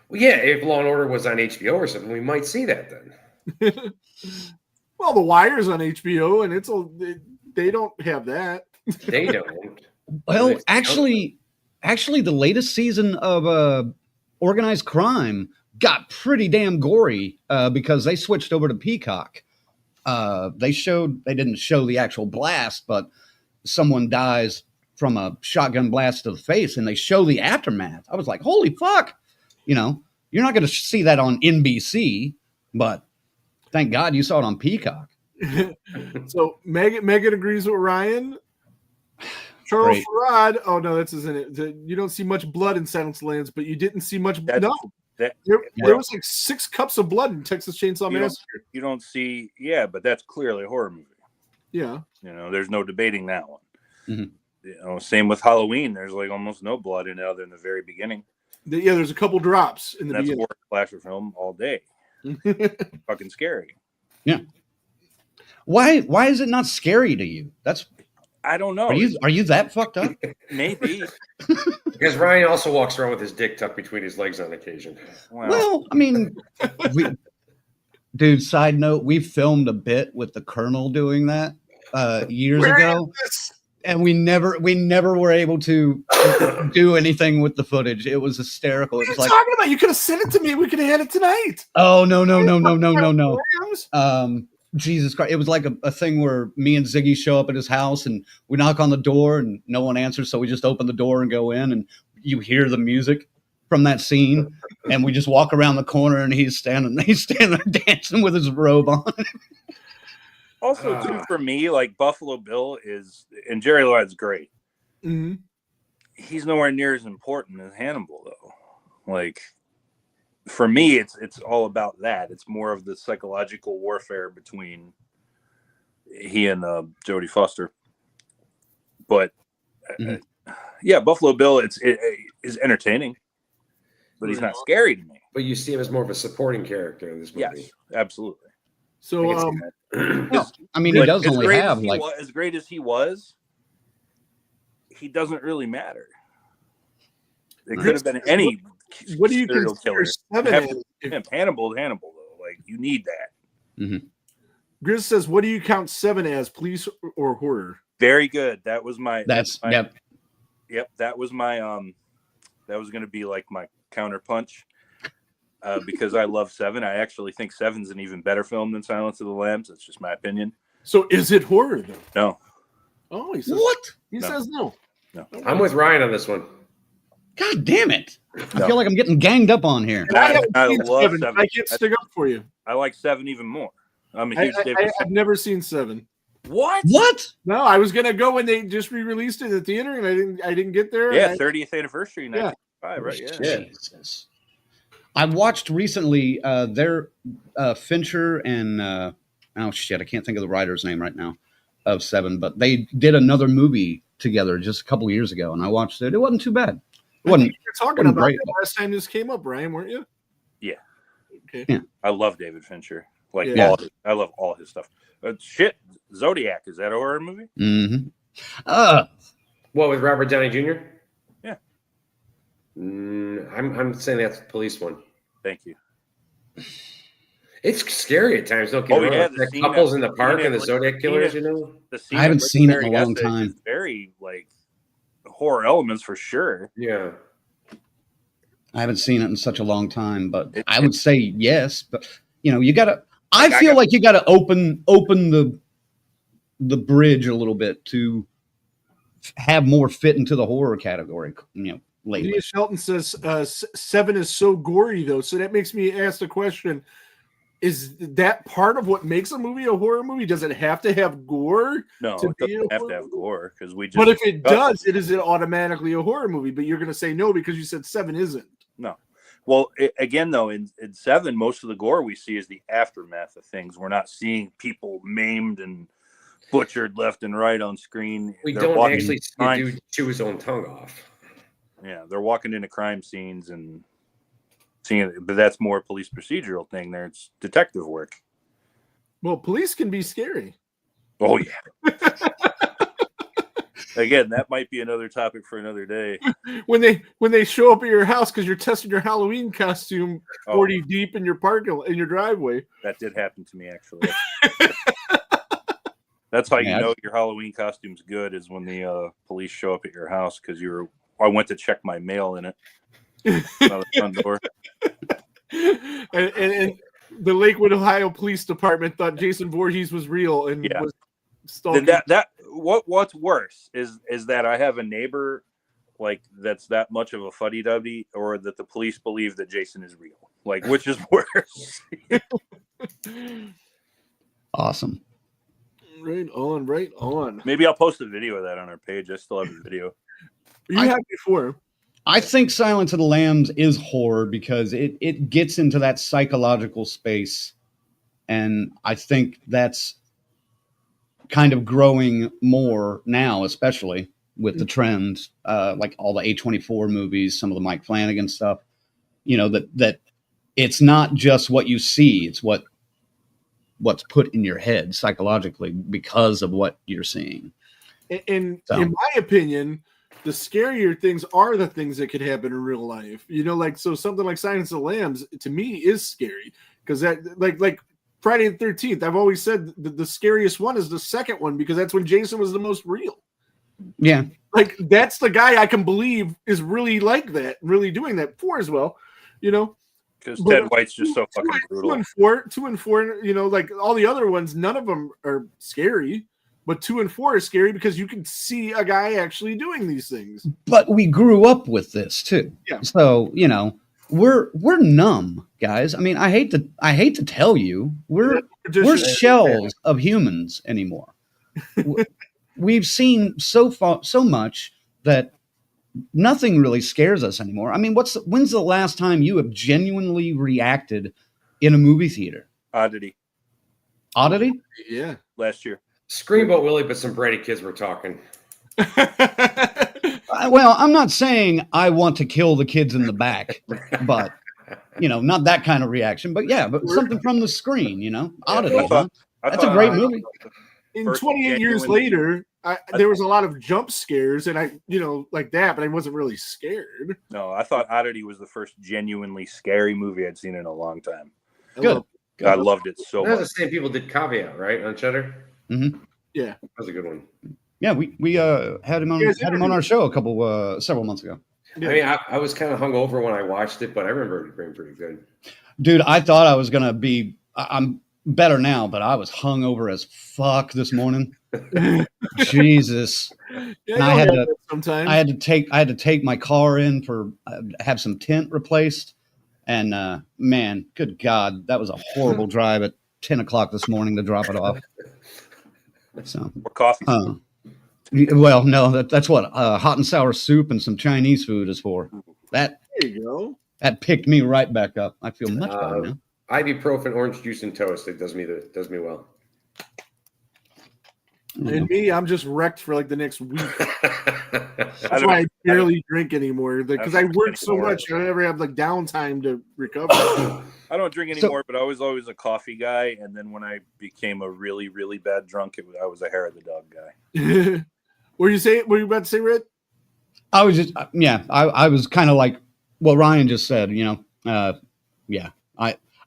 Well, yeah, if Law and Order was on HBO or something, we might see that then. Well, The Wire's on HBO, and they don't have that. They don't. Well, actually, the latest season of Organized Crime got pretty damn gory because they switched over to Peacock. They didn't show the actual blast, but someone dies from a shotgun blast to the face, and they show the aftermath. I was like, holy fuck. You're not going to see that on NBC, but thank God you saw it on Peacock. So Megan agrees with Ryan. Charles Farad. Oh no, that's isn't it. You don't see much blood in Silence of the Lambs, but you didn't see much. There was like 6 cups of blood in Texas Chainsaw Massacre. You don't see, but that's clearly a horror movie. Yeah. There's no debating that one. Mm-hmm. Same with Halloween. There's like almost no blood in it other than the very beginning. There's a couple drops in the beginning. That's horror slasher film all day. Fucking scary. Yeah. Why is it not scary to you? I don't know. Are you that fucked up? Maybe. Because Ryan also walks around with his dick tucked between his legs on occasion. Well, I mean, dude, side note, we filmed a bit with the Colonel doing that years ago. And we never were able to do anything with the footage. It was hysterical. What are you talking about? You could have sent it to me. We could have had it tonight. Oh, no. Jesus Christ. It was like a thing where me and Ziggy show up at his house and we knock on the door and no one answers. So we just open the door and go in and you hear the music from that scene. And we just walk around the corner and he's standing there dancing with his robe on. Also, too, for me, like Buffalo Bill and Jerry Lloyd's great. Mm-hmm. He's nowhere near as important as Hannibal, though. Like, for me, it's all about that. It's more of the psychological warfare between he and Jodie Foster. But Buffalo Bill, it is entertaining, but he's not scary to me. But you see him as more of a supporting character in this movie. Yes, absolutely. So, I mean, he does only have like as great as he was. He doesn't really matter. It could have been any. What do you serial consider killer? 7 as? Hannibal though. Like you need that. Mm-hmm. Grizz says, "What do you count 7 as? Police or horror?" Very good. That was my. Yep. Yep. That was my. That was going to be like my counterpunch. Because I love 7. I actually think 7's an even better film than Silence of the Lambs. That's just my opinion. So is it horror though? No. Oh, he says What? He says no. No. I'm with Ryan on this one. God damn it! I feel like I'm getting ganged up on here. I love 7. 7. I can't stick up for you. I like 7 even more. I'm a huge David. I've never seen 7. What? No, I was gonna go when they just re-released it at the theater, and I didn't get there. Yeah, 30th anniversary. Yeah. 1995, right? Yeah. Jesus. I watched recently their Fincher and oh shit, I can't think of the writer's name right now of 7, but they did another movie together just a couple of years ago, and I watched it. It wasn't too bad. It wasn't. You're talking about great, it last time this came up, Brian, weren't you? Yeah. Okay. Yeah. I love David Fincher. Like Yeah. I love all his stuff. Shit, Zodiac, is that a horror movie? Mm-hmm. What, with Robert Downey Jr.? Yeah. I'm saying that's the police one. Thank you. It's scary at times. Don't get me wrong. the The couples in the park and the like, Zodiac killers, you know? I haven't seen it in a long time. Very like horror elements for sure. Yeah. I haven't seen it in such a long time, but I would say yes. But you know, you gotta. I feel like you gotta open the bridge a little bit to have more fit into the horror category. You know, lately. Leah Shelton says 7 is so gory though, so that makes me ask the question: is that part of what makes a movie a horror movie? Does it have to have gore? No, it doesn't have to have gore because we just. But if it does, is it automatically a horror movie? But you're going to say no because you said 7 isn't. No. Well, again, though, in 7, most of the gore we see is the aftermath of things. We're not seeing people maimed and butchered left and right on screen. We don't actually see a dude chew his own tongue off. Yeah, they're walking into crime scenes and seeing it, but that's more a police procedural thing. There, it's detective work. Well, police can be scary. Oh yeah. Again, that might be another topic for another day. When they show up at your house because you're testing your Halloween costume 40 deep in your your driveway. That did happen to me actually. That's how you know your Halloween costume's good is when the police show up at your house because I went to check my mail in it on the front door. And the Lakewood, Ohio Police Department thought Jason Voorhees was real and was stalking. What's worse is that I have a neighbor like that's that much of a fuddy-duddy, or that the police believe that Jason is real. Like, which is worse? Awesome. Right on. Maybe I'll post a video of that on our page. I still have the video. You have before. I think Silence of the Lambs is horror because it gets into that psychological space. And I think that's kind of growing more now, especially with the trends, like all the A24 movies, some of the Mike Flanagan stuff, you know, that it's not just what you see, it's what's put in your head psychologically because of what you're seeing. And in my opinion, the scarier things are the things that could happen in real life. You know, like, so something like Silence of the Lambs to me is scary because that like Friday the 13th, I've always said the scariest one is the second one because that's when Jason was the most real. Yeah. Like, that's the guy I can believe is really like that, really doing that. 4 as well, you know. Because Ted White's just so fucking brutal. 2 and 4, you know, like all the other ones, none of them are scary. But 2 and 4 is scary because you can see a guy actually doing these things. But we grew up with this too. Yeah. So, you know, we're numb, guys. I mean, I hate to tell you, we're shells of humans anymore. We've seen so much that nothing really scares us anymore. I mean, when's the last time you have genuinely reacted in a movie theater? Oddity? Yeah. Last year. Screamboat Willie, but some bratty kids were talking. Well, I'm not saying I want to kill the kids in the back, but, you know, not that kind of reaction. But yeah, but something from the screen, you know, Oddity. That's a great movie. in 28 years later, there was a lot of jump scares, and like that, but I wasn't really scared. No, I thought Oddity was the first genuinely scary movie I'd seen in a long time. Good. I loved it so much. The same people did Caveat, right, on Cheddar? Mm-hmm. Yeah, that was a good one. Yeah, we had him on our show several months ago. Yeah. I mean, I was kind of hungover when I watched it, but I remember it being pretty good. Dude, I thought I was gonna be. I'm better now, but I was hungover as fuck this morning. Jesus. Yeah, I had to take my car in for have some tint replaced, and man, good God, that was a horrible drive at 10 o'clock this morning to drop it off. So or coffee. Well, no, that's what hot and sour soup and some Chinese food is for. That there you go. That picked me right back up. I feel much better now. Ibuprofen, orange juice, and toast. It does me well. And me, I'm just wrecked for like the next week. That's why I barely drink anymore because I work so much. I never have like downtime to recover. I don't drink anymore, but I was always a coffee guy. And then when I became a really, really bad drunk, I was a hair of the dog guy. Were you about to say, Red? I was just, I was kind of like what Ryan just said,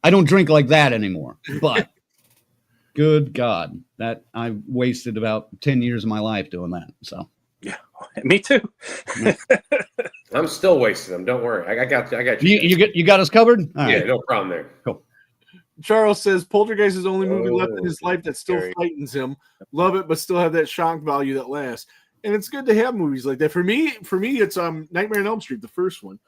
I don't drink like that anymore, but good God, that I wasted about 10 years of my life doing that. So yeah, me too. I'm still wasting them. Don't worry. I got you. You got us covered? All yeah, right. no problem there. Cool. Charles says Poltergeist is the only movie left in his life that still frightens him. Love it, but still have that shock value that lasts. And it's good to have movies like that. For me, it's Nightmare on Elm Street, the first one.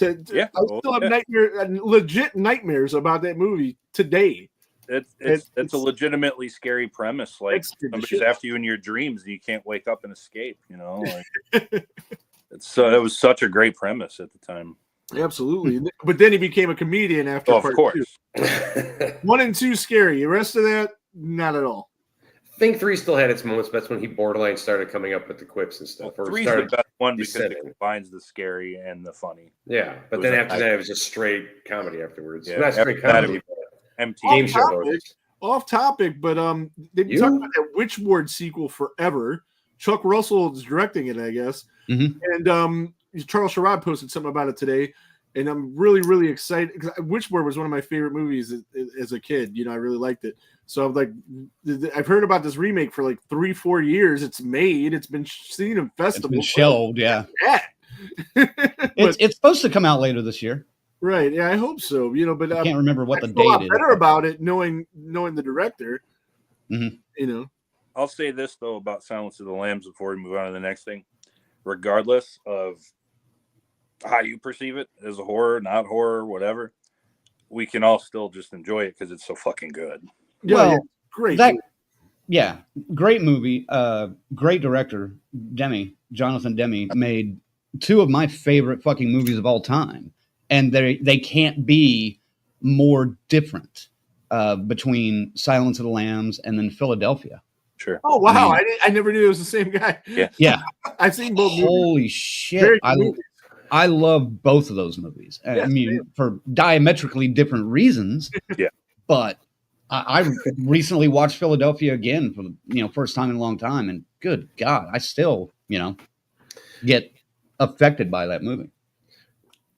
I still have legit nightmares about that movie today. It's a legitimately scary premise. Like somebody's after you in your dreams and you can't wake up and escape. It was such a great premise at the time. Absolutely, but then he became a comedian after. Of course. 1 and 2 scary. The rest of that, not at all. I think 3 still had its moments, but that's when he borderline started coming up with the quips and stuff. Well, 3's the best one because it combines the scary and the funny. Yeah, but then after that, it was just straight comedy afterwards. Yeah, not straight comedy, but game show. Off topic, but they've been talking about that Witchboard sequel forever. Chuck Russell is directing it, I guess. Mm-hmm. And Charles Sherrod posted something about it today. And I'm really, really excited because Witchboard was one of my favorite movies as a kid. I really liked it. So I'm like, I've heard about this remake for like 3-4 years. It's made. It's been seen in festivals. It's been shelved, yeah. It's supposed to come out later this year. Right. Yeah, I hope so. But I can't remember what the date is. I feel a lot better about it knowing the director. Mm-hmm. I'll say this though about Silence of the Lambs before we move on to the next thing. Regardless of how you perceive it as a horror, not horror, whatever, we can all still just enjoy it because it's so fucking good. Yeah, great. Great movie. Great director, Jonathan Demme made 2 of my favorite fucking movies of all time, and they can't be more different between Silence of the Lambs and then Philadelphia. Sure. Oh wow, I never knew it was the same guy. Yeah. I've seen both. Holy shit! I love both of those movies. I mean, for diametrically different reasons. Yeah. But I recently watched Philadelphia again for the first time in a long time, and good God, I still get affected by that movie.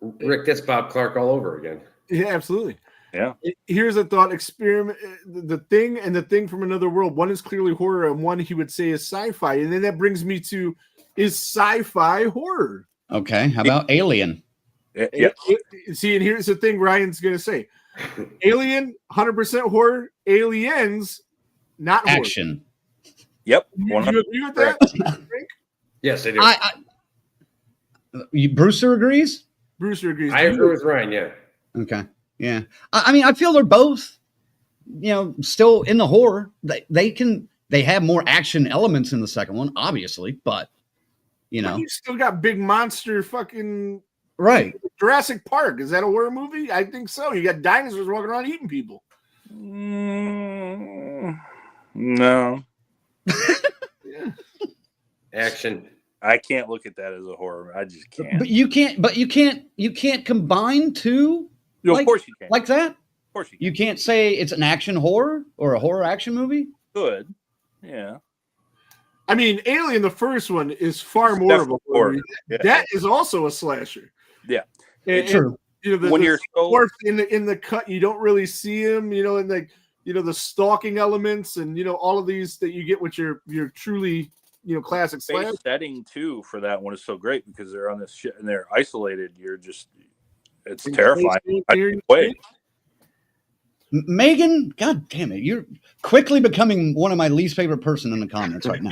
Rick, that's Bob Clark all over again. Yeah, absolutely. Yeah. Here's a thought experiment: The Thing and The Thing from Another World. One is clearly horror, and one he would say is sci-fi. And then that brings me to: is sci-fi horror? Okay, how about Alien? Yeah. See, and here's the thing Ryan's going to say. Alien, 100% horror. Aliens, not horror. Action. Yep. You agree with that? Yes, I do. Brewster agrees? Brewster agrees. I agree with Ryan, yeah. Okay, yeah. I mean, I feel they're both, still in the horror. They have more action elements in the second one, obviously, but you still got big monster fucking right. Jurassic Park. Is that a horror movie? I think so. You got dinosaurs walking around eating people. No. Yeah. Action. I can't look at that as a horror. I just can't. But you can't combine 2. Of course you can. Like that? Of course you can. You can't say it's an action horror or a horror action movie? Good. Yeah. I mean, Alien, the first one, is far more of a horror. Yeah. That is also a slasher. Yeah. And, True. You know, When you're so in the cut, you don't really see him. You know, and the stalking elements, and all of these that you get with your truly classic slasher setting too for that one is so great because they're on this shit and they're isolated. It's terrifying. Wait. Megan, God damn it, you're quickly becoming one of my least favorite person in the comments right now.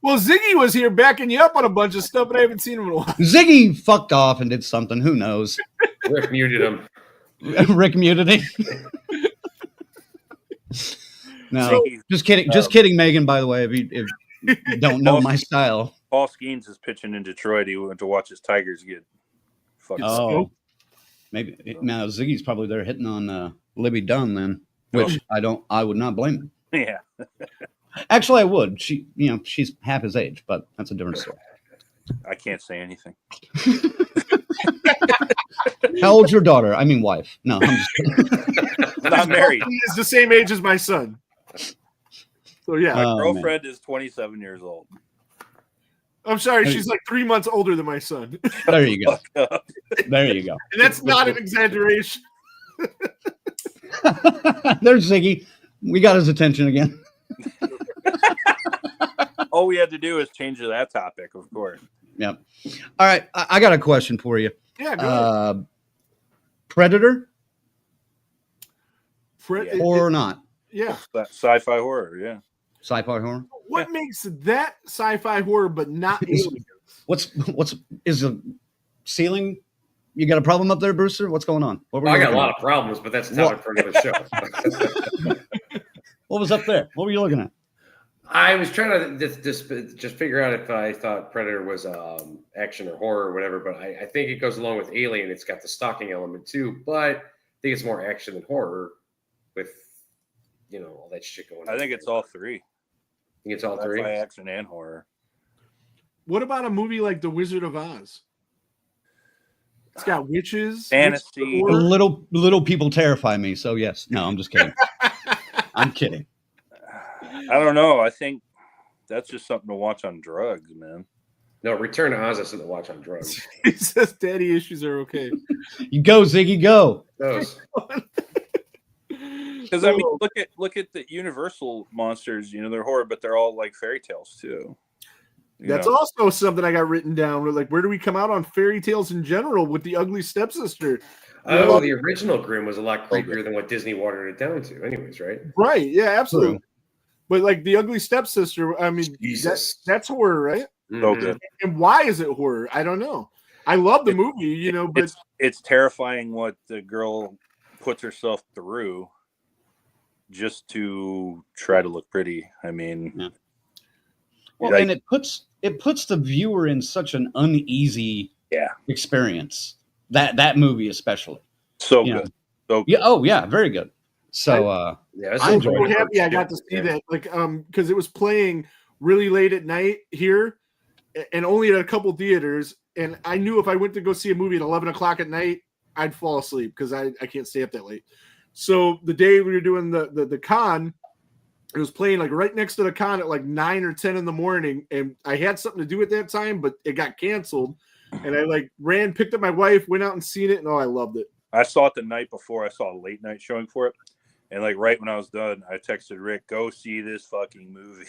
Well, Ziggy was here backing you up on a bunch of stuff, but I haven't seen him in a while. Ziggy fucked off and did something. Who knows? Rick muted him. Rick muted him. No, just kidding. Just kidding, Megan, by the way, if you don't know my style. Paul Skeens is pitching in Detroit. He went to watch his Tigers get fucking smoked. Maybe now Ziggy's probably there hitting on Libby Dunn then, which I would not blame him. Yeah. Actually, I would. She's half his age, but that's a different story. I can't say anything. How old's your daughter? I mean, wife. No, I'm just not married. He is the same age as my son. So yeah, my girlfriend is 27 years old. I'm sorry, she's like 3 months older than my son. There you go. There you go. And that's not an exaggeration. There's Ziggy. We got his attention again. All we had to do is change that topic, of course. Yep. All right, I got a question for you. Yeah, go ahead. Predator? Yeah. Or not? Yeah. Sci-fi horror, yeah. Sci-fi horror? What makes that sci-fi horror but not alien? What's is the ceiling? You got a problem up there, Brewster? What's going on? I got a lot of problems, but that's a topic for another show. What was up there? What were you looking at? I was trying to just figure out if I thought Predator was action or horror or whatever, but I think it goes along with Alien. It's got the stalking element too, but I think it's more action than horror with all that shit going on. I think it's all three. I think it's all three? Action and horror. What about a movie like The Wizard of Oz? It's got witches, fantasy. Little people terrify me. So yes, no, I'm just kidding. I'm kidding. I don't know. I think that's just something to watch on drugs, man. No, Return to Oz isn't to watch on drugs. He says daddy issues are okay. You go, Ziggy, go. Those. Because I mean, look at the Universal monsters. They're horror, but they're all like fairy tales too. That's also something I got written down. Like, where do we come out on fairy tales in general with the ugly stepsister? Oh, the original Grimm was a lot creepier than what Disney watered it down to, anyways, right? Right. Yeah, absolutely. But like the ugly stepsister, I mean, that's horror, right? Okay. And why is it horror? I don't know. I love the movie, but it's terrifying what the girl puts herself through just to try to look pretty. I mean, well, and it puts the viewer in such an uneasy experience. That movie especially. So good. So good. Yeah. Oh yeah, very good. So I'm so happy I got to see that. Like because it was playing really late at night here, and only at a couple theaters. And I knew if I went to go see a movie at 11 o'clock at night, I'd fall asleep because I can't stay up that late. So the day we were doing the con, it was playing like right next to the con at like 9 or 10 in the morning, and I had something to do at that time, but it got canceled. And I like ran, picked up my wife, went out and seen it, and I loved it. I saw it the night before. I saw a late night showing for it, and like right when I was done, I texted Rick, "Go see this fucking movie.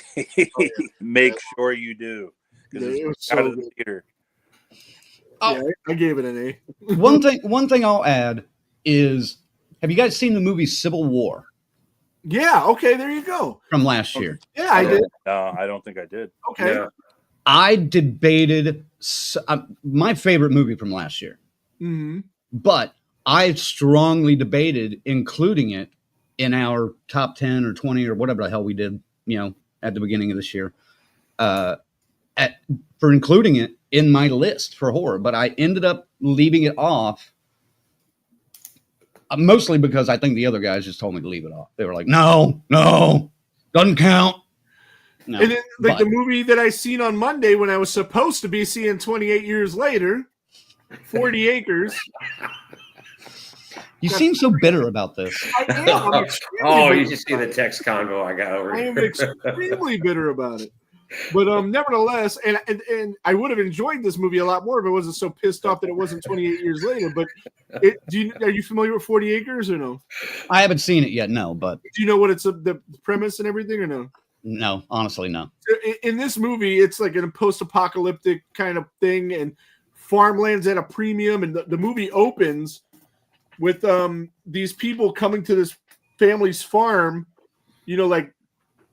Make sure you do." Because it's out of the theater. Yeah, I gave it an A. One thing I'll add is, have you guys seen the movie Civil War? Yeah. Okay. There you go. From last year. Yeah, I did. No, I don't think I did. Okay. Yeah. I debated my favorite movie from last year, but I strongly debated including it in our top 10 or 20 or whatever the hell we did, at the beginning of this year, for including it in my list for horror. But I ended up leaving it off, mostly because I think the other guys just told me to leave it off. They were like, no, doesn't count. No, and then, the movie that I seen on Monday when I was supposed to be seeing 28 years later, 40 Acres. You seem so bitter about this. I am. Oh, you just see the text convo I got over here. I am extremely bitter about it. But nevertheless, and I would have enjoyed this movie a lot more if I wasn't so pissed off that it wasn't 28 years later. But are you familiar with 40 Acres or no? I haven't seen it yet, no. But do you know what it's the premise and everything or no? No, honestly, no. In this movie, it's like a post-apocalyptic kind of thing, and farmland's at a premium, and the movie opens with these people coming to this family's farm, like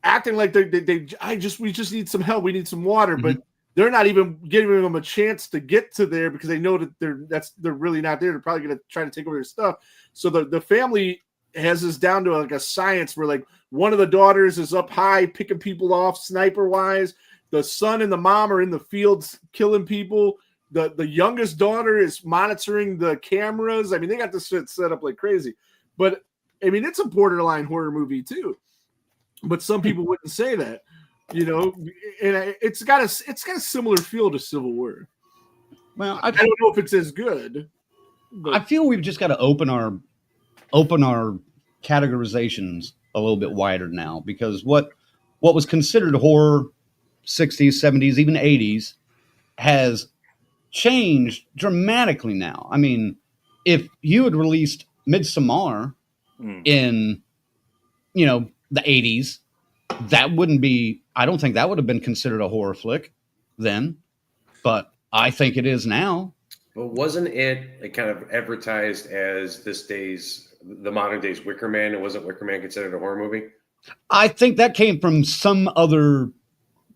acting like we just need some help, we need some water, but they're not even giving them a chance to get to there because they know that they're really not there. They're probably going to try to take over their stuff. So the family has this down to like a science where like one of the daughters is up high picking people off sniper wise. The son and the mom are in the fields killing people. The youngest daughter is monitoring the cameras. I mean, they got this shit set up like crazy. But I mean, it's a borderline horror movie too. But some people wouldn't say that, and it's got a similar feel to Civil War. Well, I don't know if it's as good. But I feel we've just got to open our categorizations a little bit wider now, because what was considered horror 60s, 70s, even 80s has changed dramatically now. I mean, if you had released Midsommar in, the 80s, that wouldn't be, I don't think that would have been considered a horror flick then, but I think it is now. But wasn't it kind of advertised as the modern day's Wicker Man? And wasn't Wicker Man considered a horror movie? I think that came from some other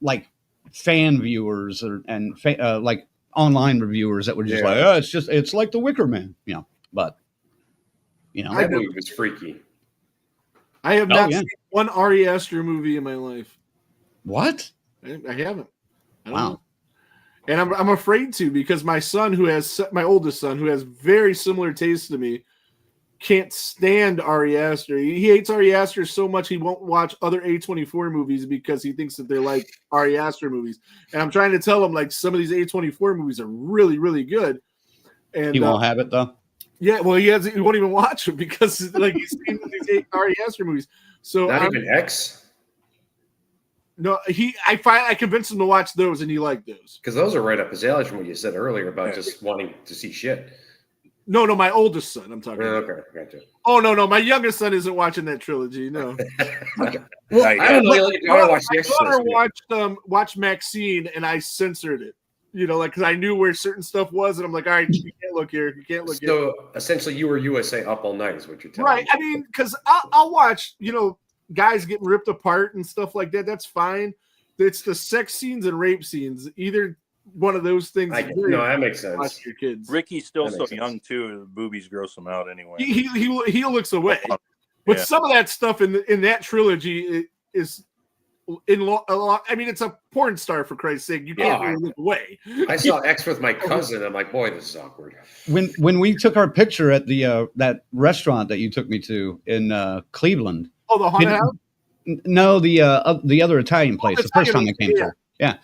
like fan viewers and like online reviewers that were just like, oh, it's like the Wicker Man, but that movie was freaky. I have not seen one Ari Aster movie in my life. What? I haven't. I don't wow. know. And I'm afraid to, because my oldest son, who has very similar tastes to me, can't stand Ari Aster. He hates Ari Aster so much he won't watch other A24 movies because he thinks that they're like Ari Aster movies. And I'm trying to tell him like some of these A24 movies are really, really good. And he won't have it though. Yeah, well, he won't even watch them because like he's seen these Ari Aster movies. So not even X. No, I convinced him to watch those, and he liked those because those are right up his alley from what you said earlier about just wanting to see shit. No, my oldest son. I'm talking. Okay, gotcha. Oh no, my youngest son isn't watching that trilogy. No. Okay. Well, I don't know. My daughter watched Maxine, and I censored it. Because I knew where certain stuff was, and I'm like, all right, you can't look here. You can't look here. So essentially, you were USA Up All Night, is what you're telling me. Right. I mean, because I'll watch, guys getting ripped apart and stuff like that. That's fine. It's the sex scenes and rape scenes. Either one of those things. No, that makes sense. Watch your kids. Ricky's still so young too. The boobies gross him out anyway. He looks away. But some of that stuff in that trilogy is a lot. I mean, it's a porn star, for Christ's sake. You can't really look away. I saw X with my cousin. I'm like, boy, this is awkward. When we took our picture at the that restaurant that you took me to in Cleveland. Oh, the haunted house? No, the other Italian place. The first time I came to. Yeah.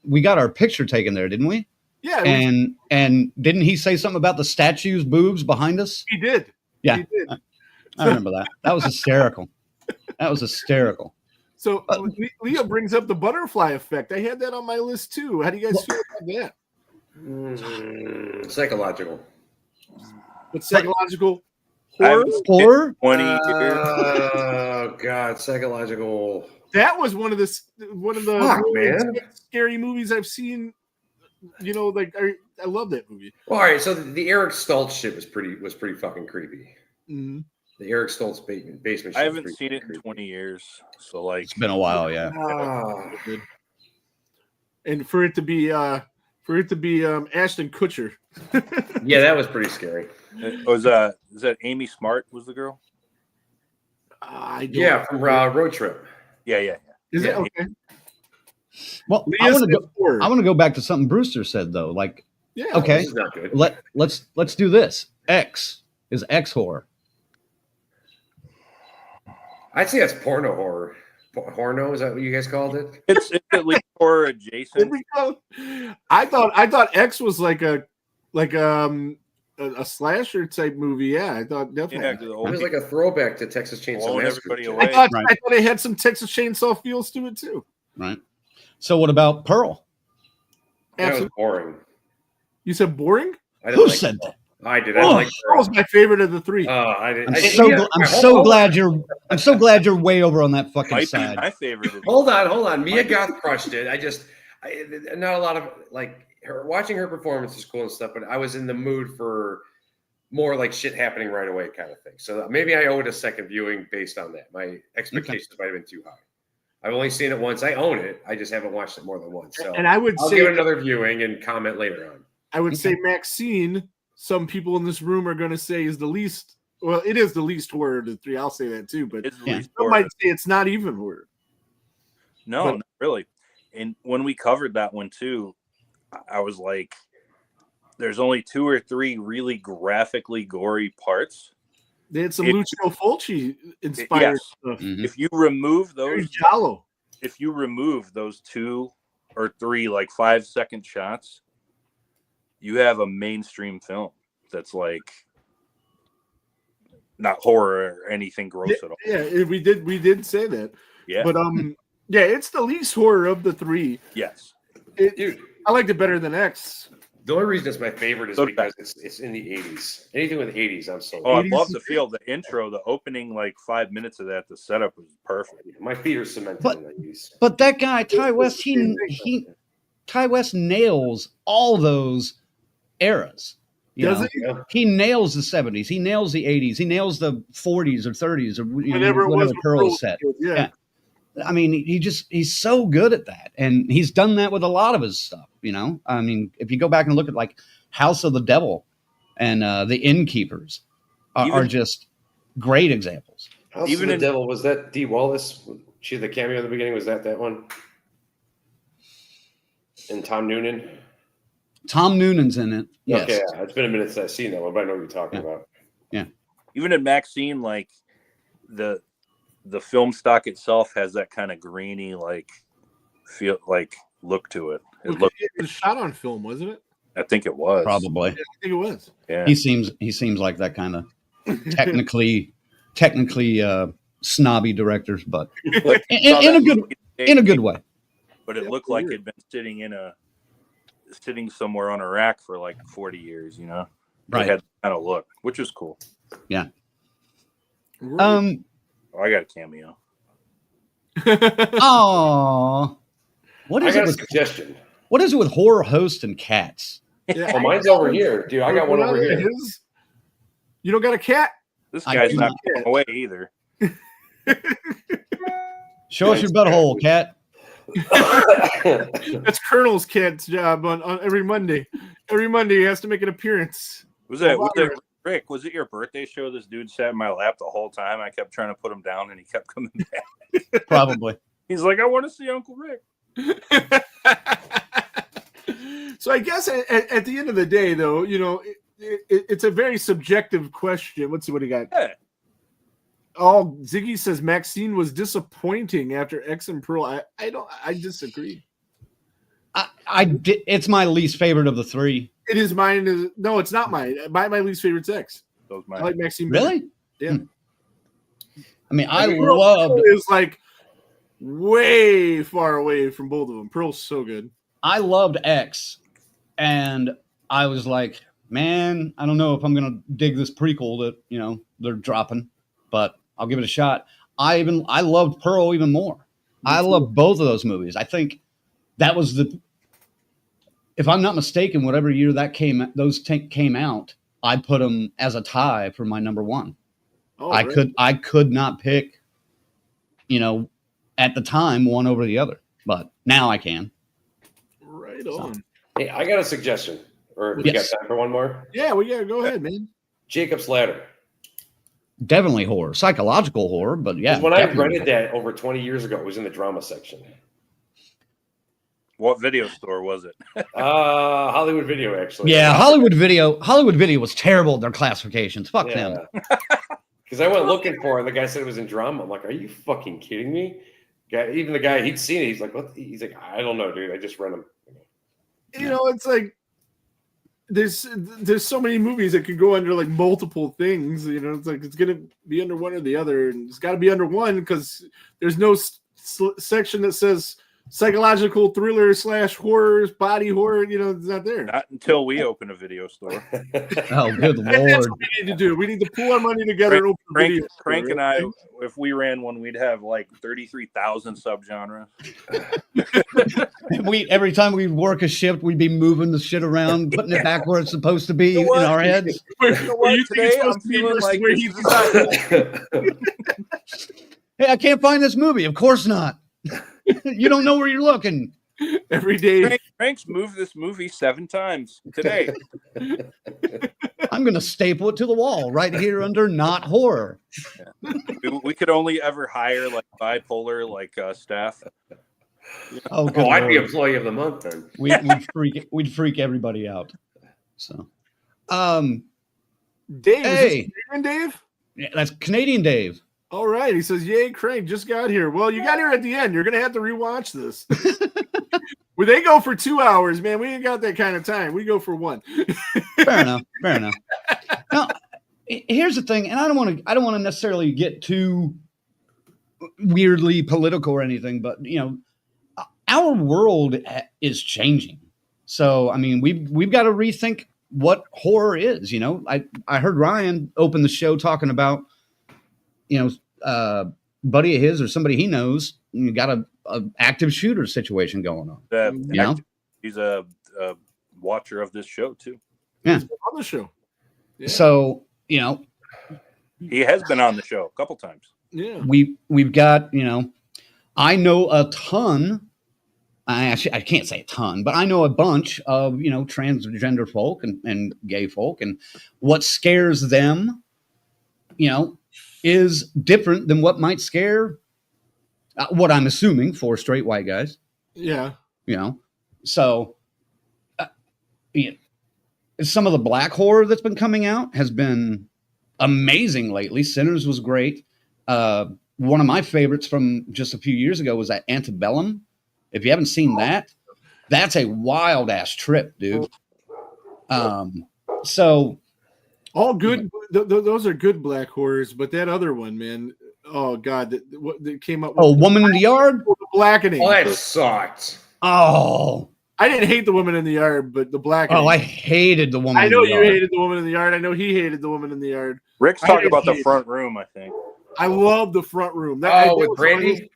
We got our picture taken there, didn't we? Yeah. And didn't he say something about the statue's boobs behind us? He did. Yeah. He did. I remember that. That was hysterical. So Leah brings up the butterfly effect. I had that on my list too. How do you guys feel about that? Psychological. But psychological horror? 20 years. Oh God, psychological. That was one of the scary movies I've seen. I love that movie. Well, all right, so the Eric Stoltz shit was pretty fucking creepy. Mm-hmm. The Eric Stoltz basement. I haven't seen it in 20 years, so like it's been a while, yeah. And for it to be Ashton Kutcher. Yeah, that was pretty scary. Is that Amy Smart was the girl? From Road Trip. Yeah. Is it okay? Well, I want to go back to something Brewster said though. Like, okay, this is not good. Let's do this. X is X horror. I'd say that's porno horror. Porno, is that what you guys called it? It's at least horror adjacent. I thought X was like a slasher type movie. Yeah, I thought definitely. It was like a throwback to Texas Chainsaw Massacre. I thought it had some Texas Chainsaw feels to it too. Right. So what about Pearl? That was boring. You said boring? Who said that? I did. I like Pearl was my favorite of the three. I did. I'm so glad you're way over on that fucking side. My favorite. Hold on. Mia Goth crushed it. Not a lot of watching her performance is cool and stuff, but I was in the mood for more like shit happening right away kind of thing. So maybe I owe it a second viewing based on that. My expectations might have been too high. I've only seen it once. I own it. I just haven't watched it more than once. So I'll give it another viewing and comment later on. I would say Maxine, some people in this room are going to say is the least. Well, it is the least horror of the three. I'll say that too. But some might say it's not even horror. No, not really. And when we covered that one too, I was like, there's only 2 or 3 really graphically gory parts. They had some Lucio Fulci inspired stuff. Mm-hmm. If you remove those, Giallo. If you remove those 2 or 3 like 5-second shots, you have a mainstream film that's like not horror or anything gross at all. Yeah, we did say that. Yeah, but yeah, it's the least horror of the 3. Yes, dude, I liked it better than X. The only reason it's my favorite is because it's in the 80s. Anything with the 80s, I'm sold. Oh, I'd love to feel the intro, the opening like 5 minutes of that. The setup was perfect. My feet are cemented in the 80s. But that guy, Ty West, Ty West nails all those eras. Does he? He nails the 70s. He nails the 80s. He nails the 40s or 30s or whatever Pearl set. Yeah. I mean, he's so good at that. And he's done that with a lot of his stuff, I mean, if you go back and look at like House of the Devil and The Innkeepers are just great examples. House of the Devil, was that Dee Wallace? She had the cameo in the beginning. Was that one? And Tom Noonan? Tom Noonan's in it. Yes. Okay, yeah. It's been a minute since I've seen that one, but I know what you're talking about. Yeah. Even in Maxine, like the film stock itself has that kind of grainy, like feel like look to it. It was shot on film, wasn't it? I think it was. Probably. Yeah, I think it was. Yeah. He seems like that kind of technically snobby directors, but in a good way. But it looked like it'd been sitting somewhere on a rack for like 40 years, Right. It had that kind of look, which was cool. Yeah. Right. Oh, I got a cameo. Oh, I got a suggestion. What is it with horror host and cats? Yeah, mine's over here, dude. I got one over here. You don't got a cat? This guy's not going away either. Show us your butthole, cat. That's Colonel's cat's job on every Monday. Every Monday he has to make an appearance. Was Rick, was it your birthday show? This dude sat in my lap the whole time. I kept trying to put him down, and he kept coming back. Probably. He's like, I want to see Uncle Rick. So I guess at the end of the day, though, it's a very subjective question. Let's see what he got. Yeah. Oh, Ziggy says Maxine was disappointing after X and Pearl. I disagree. It's my least favorite of the 3. It is mine. No, it's not mine. My least favorite's X. I like Maxine. Really? Yeah. I mean, I loved. It's like way far away from both of them. Pearl's so good. I loved X, and I was like, man, I don't know if I'm gonna dig this prequel that they're dropping, but I'll give it a shot. I loved Pearl even more. I love both of those movies. I think that was if I'm not mistaken, whatever year that came out, I put them as a tie for my number 1. Oh, I could not pick, at the time one over the other, but now I can. Right on. Hey, I got a suggestion. Or we got time for one more? Yeah, go ahead, man. Jacob's Ladder. Definitely horror, psychological horror, but yeah. When I rented that over 20 years ago, it was in the drama section. What video store was it? Hollywood Video, actually. Yeah, Hollywood Video was terrible at their classifications. Fuck them. Because I went looking for it, and the guy said it was in drama. I'm like, are you fucking kidding me? Even the guy, he'd seen it. He's like, what? He's like, I don't know, dude. I just rent them. It's like, there's so many movies that could go under like multiple things. You know, it's like it's gonna be under one or the other, and it's got to be under one because there's no section that says psychological thriller / horror, body horror. You know, it's not there. Not until we open a video store. Oh, good lord! That's what we need to do. We need to pool our money together and open a video store. Crank and I, if we ran one, we'd have like 33,000 subgenres. Every time we work a shift, we'd be moving the shit around, putting it back where it's supposed to be in our heads. Today I'm feeling like where he's Hey, I can't find this movie. Of course not. You don't know where you're looking. Every day. Crank's moved this movie 7 times today. I'm going to staple it to the wall right here under not horror. Yeah. We could only ever hire like bipolar staff. Oh, I'd be employee of the month then. We'd freak everybody out. So, Dave, hey, is this Canadian Dave? Yeah, that's Canadian Dave. All right, he says, "Yay, Crank just got here." Well, you got here at the end. You're gonna have to rewatch this. Well, they go for 2 hours, man. We ain't got that kind of time. We go for 1. Fair enough. Now, here's the thing, and I don't want to necessarily get too weirdly political or anything, but you know, our world is changing. So, I mean, we've got to rethink what horror is. You know, I heard Ryan open the show talking about, you know, buddy of his or somebody he knows, you got a active shooter situation going on. You know? He's a watcher of this show too. Yeah, he's been on the show. Yeah. So you know, he has been on the show a couple times. Yeah, we've got, you know, I know a ton. I can't say a ton, but I know a bunch of, you know, transgender folk and gay folk, and what scares them, you know, is different than what might scare what I'm assuming 4 straight white guys. Yeah. You know, so you know, some of the black horror that's been coming out has been amazing lately. Sinners was great. One of my favorites from just a few years ago was that Antebellum. If you haven't seen that, that's a wild ass trip, dude. So all good. Those are good black horrors, but that other one, man. Oh God, that came up. Oh, Woman in the Yard. The blackening. Oh, that sucked. Oh, I didn't hate the Woman in the Yard, but the blackening. Oh, I hated the Woman. I know in the you Yard. hated the Woman in the Yard. I know he hated the Woman in the Yard. Rick's talking about the front room, I think. I love the front room. With Brandy.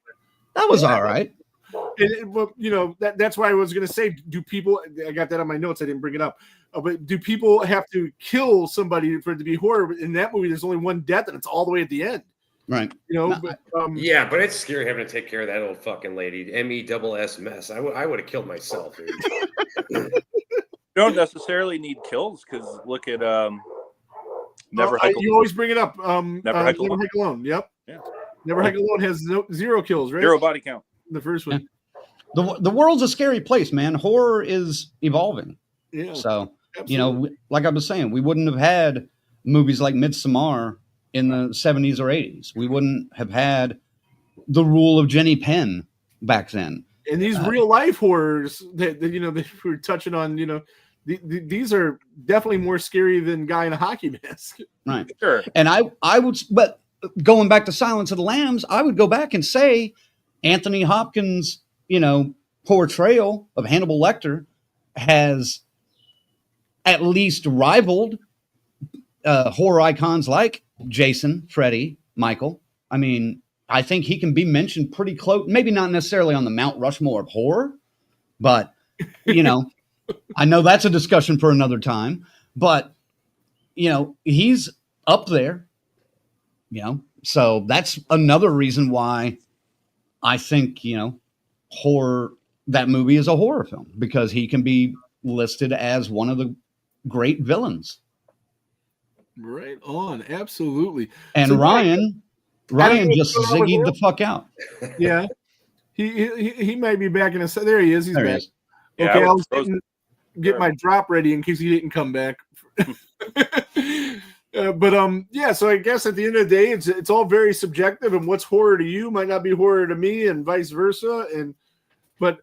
That was all right. But you know, that's why I was going to say, do people? I got that on my notes. I didn't bring it up. But do people have to kill somebody for it to be horror? But in that movie, there's only one death, and it's all the way at the end. Right. You know. But, yeah, but it's scary having to take care of that old fucking lady. MESS mess. I would have killed myself, dude. You don't necessarily need kills because look at Never Hike Alone. You always bring it up. Never Hike Alone. Yep. Yeah. Never Hike Alone has 0 kills, right? 0 body count. The first one. Yeah. The world's a scary place, man. Horror is evolving. Yeah. So, absolutely. you know, like I was saying, we wouldn't have had movies like Midsommar in the 70s or 80s. We wouldn't have had The Rule of Jenny Penn back then. And these real life horrors that you know that we're touching on, you know, these are definitely more scary than Guy in a Hockey Mask. Right. Sure. And I would, but going back to Silence of the Lambs, I would go back and say Anthony Hopkins', you know, portrayal of Hannibal Lecter has at least rivaled horror icons like Jason, Freddy, Michael. I mean, I think he can be mentioned pretty close, maybe not necessarily on the Mount Rushmore of horror, but, you know, I know that's a discussion for another time, but, you know, he's up there, you know, so that's another reason why I think, you know, that movie is a horror film, because he can be listed as one of the great villains. Right on. Absolutely. And so Ryan just ziggied the fuck out. Yeah. He might be back in a second. There he is. He's there back. He is. Okay, yeah, I was get my drop ready in case he didn't come back. Yeah, so I guess at the end of the day, it's all very subjective, and what's horror to you might not be horror to me, and vice versa. But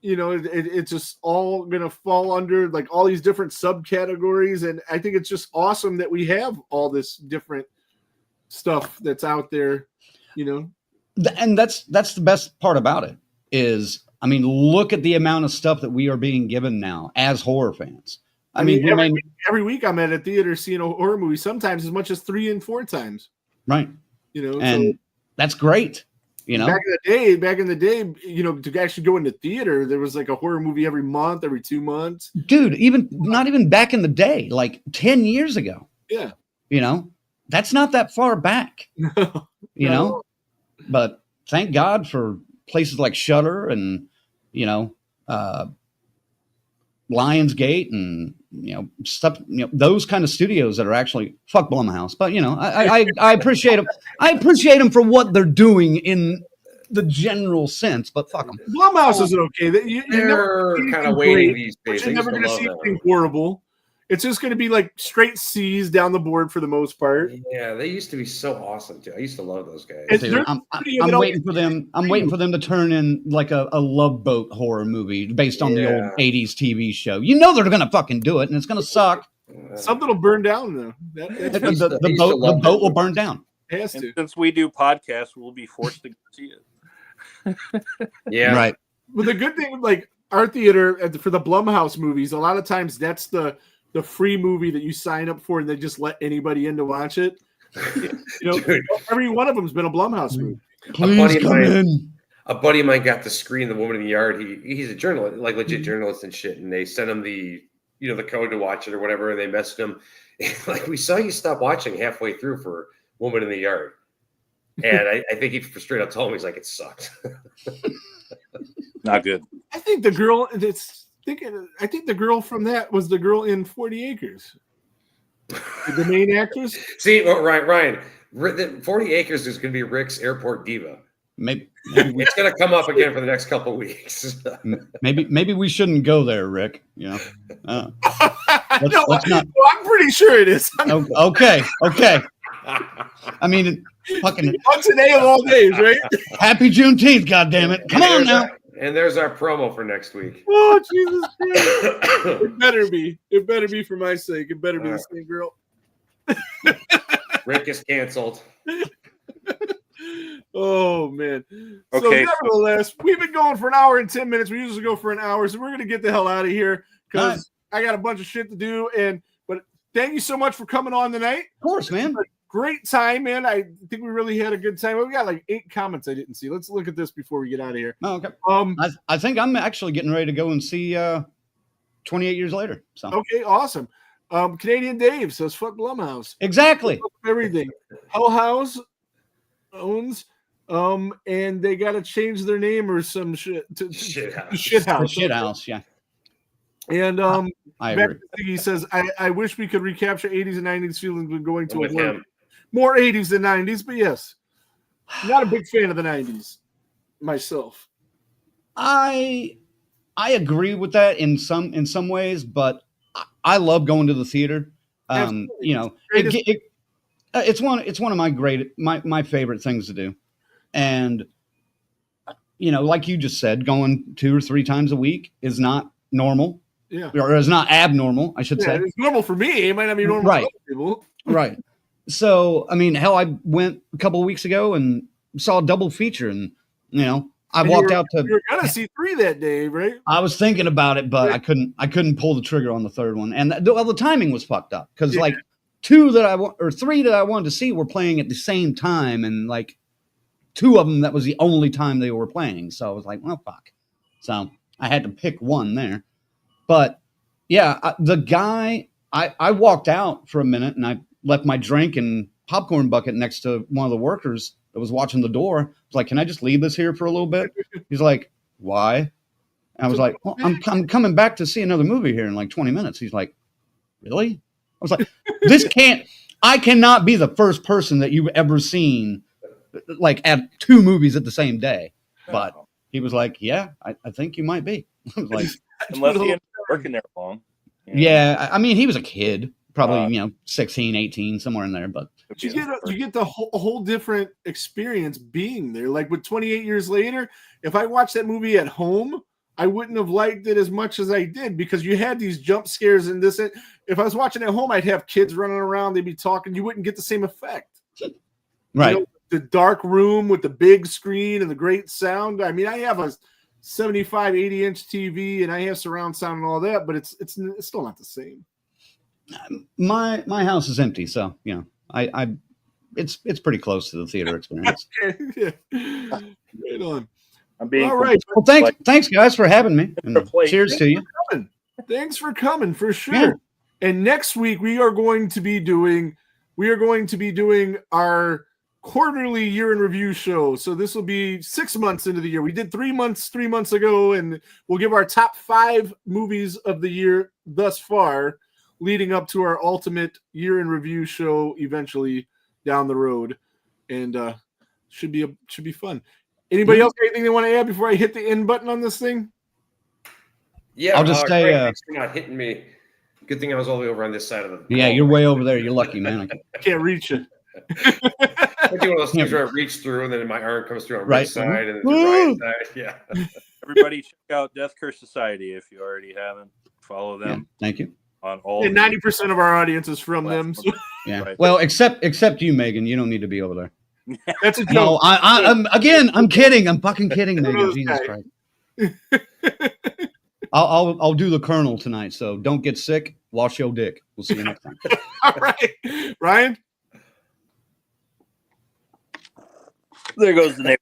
it's just all gonna fall under like all these different subcategories, and I think it's just awesome that we have all this different stuff that's out there, And that's the best part about it is, I mean, look at the amount of stuff that we are being given now as horror fans. I mean, every week I'm at a theater seeing a horror movie, sometimes as much as 3 and 4 times. Right. And so, that's great. Back in the day, to actually go into theater, there was like a horror movie every month, every 2 months. Dude, not even back in the day, like 10 years ago. Yeah. That's not that far back. But thank God for places like Shudder and, Lionsgate and, stuff, those kind of studios that are actually fuck Blumhouse. But, I appreciate them. I appreciate them for what they're doing in the general sense, but fuck them. Blumhouse is okay. They're kind of waiting these days. You're never going to see anything horrible. It's just going to be like straight C's down the board for the most part. Yeah, they used to be so awesome too. I used to love those guys. I'm waiting for them. I'm waiting for them to turn in like a Love Boat horror movie based on the old '80s TV show. They're going to fucking do it, and it's going to suck. Something will burn down though. The boat will burn down. It has to. And since we do podcasts, we'll be forced to see it. Yeah, right. But the good thing, like our theater for the Blumhouse movies, a lot of times that's the free movie that you sign up for, and they just let anybody in to watch it. Every one of them's been a Blumhouse movie. Please come in. A buddy of mine got to screen The Woman in the Yard. He's a journalist, like legit journalist and shit. And they sent him the code to watch it or whatever. And they messaged him like, we saw you stop watching halfway through for Woman in the Yard. And I think he straight up told me, he's like, it sucked. Not good. I think the girl I think the girl from that was the girl in 40 Acres. The main actress. See, Ryan, 40 Acres is going to be Rick's airport diva. Maybe it's going to come up again for the next couple of weeks. maybe we shouldn't go there, Rick. No, I'm pretty sure it is. Okay. I mean, fucking once a day of all days, right? Happy Juneteenth, goddammit. Come on now. And there's our promo for next week. Oh, Jesus Christ. It better be. It better be for my sake. It better be the same girl. Rick is canceled. Oh, man. Okay. So, nevertheless, we've been going for an hour and 10 minutes. We usually go for an hour, so we're going to get the hell out of here because I got a bunch of shit to do. But thank you so much for coming on tonight. Of course, man. Great time, man. I think we really had a good time. We got like 8 comments I didn't see. Let's look at this before we get out of here. Oh, okay. I think I'm actually getting ready to go and see 28 Years Later. So okay, awesome. Canadian Dave says fuck Blumhouse. Exactly. Everything. Hell House owns and they gotta change their name or some shit to Shit House, yeah. And I agree. He says, I wish we could recapture 80s and 90s feelings when going to a more 80s than 90s, but yes. Not a big fan of the 90s myself. I agree with that in some ways, but I love going to the theater. It's one of my favorite things to do. And like you just said, going 2 or 3 times a week is not normal. Yeah. Or is not abnormal, I should say. It's normal for me. It might not be normal for other people. Right. So, I mean, hell, I went a couple of weeks ago and saw a double feature, and I walked out to. You were gonna see 3 that day, right? I was thinking about it, but I couldn't pull the trigger on the third one, and the timing was fucked up because like 3 that I wanted to see were playing at the same time, and like 2 of them that was the only time they were playing. So I was like, well, fuck. So I had to pick one there. But yeah, the guy, I walked out for a minute and I left my drink and popcorn bucket next to one of the workers that was watching the door. I was like, can I just leave this here for a little bit? He's like, why? And I was like, well, I'm coming back to see another movie here in like 20 minutes. He's like, really? I was like, I cannot be the first person that you've ever seen like at 2 movies at the same day. But he was like, yeah, I think you might be. I was like, unless he ended up working there long. Yeah, I mean, he was a kid, probably 16, 18, somewhere in there. But you get the whole different experience being there. Like with 28 Years Later, if I watch that movie at home, I wouldn't have liked it as much as I did because you had these jump scares and this. If I was watching at home, I'd have kids running around. They'd be talking. You wouldn't get the same effect. Right. You know, the dark room with the big screen and the great sound. I mean, I have a 75, 80-inch TV and I have surround sound and all that, but it's still not the same. My house is empty, so you know, it's pretty close to the theater experience. Yeah. Right on. I'm being all right. Well, thanks guys for having me. And cheers to you. Thanks for coming for sure. Yeah. And next week we are going to be doing our quarterly year in review show. So this will be 6 months into the year. We did 3 months ago, and we'll give our top 5 movies of the year thus far, leading up to our ultimate year in review show eventually down the road. And should be fun. Anybody else got anything they want to add before I hit the end button on this thing? Yeah, I'll just say thanks for not hitting me. Good thing I was all the way over on this side of the Yeah, you're way over there. You're lucky, man. I can't reach it. I do one of those things where I reach through and then my arm comes through on right side and then the right side. Yeah. Everybody check out Death Curse Society if you already haven't. Follow them. Yeah, thank you. On all. And 90% of our audience is from them. So. Yeah. Right. Well, except you, Megan. You don't need to be over there. That's a joke. No, I'm kidding. I'm fucking kidding, Megan. Jesus Christ. I'll do the Colonel tonight, so don't get sick. Wash your dick. We'll see you next time. All right, Ryan. There goes the name.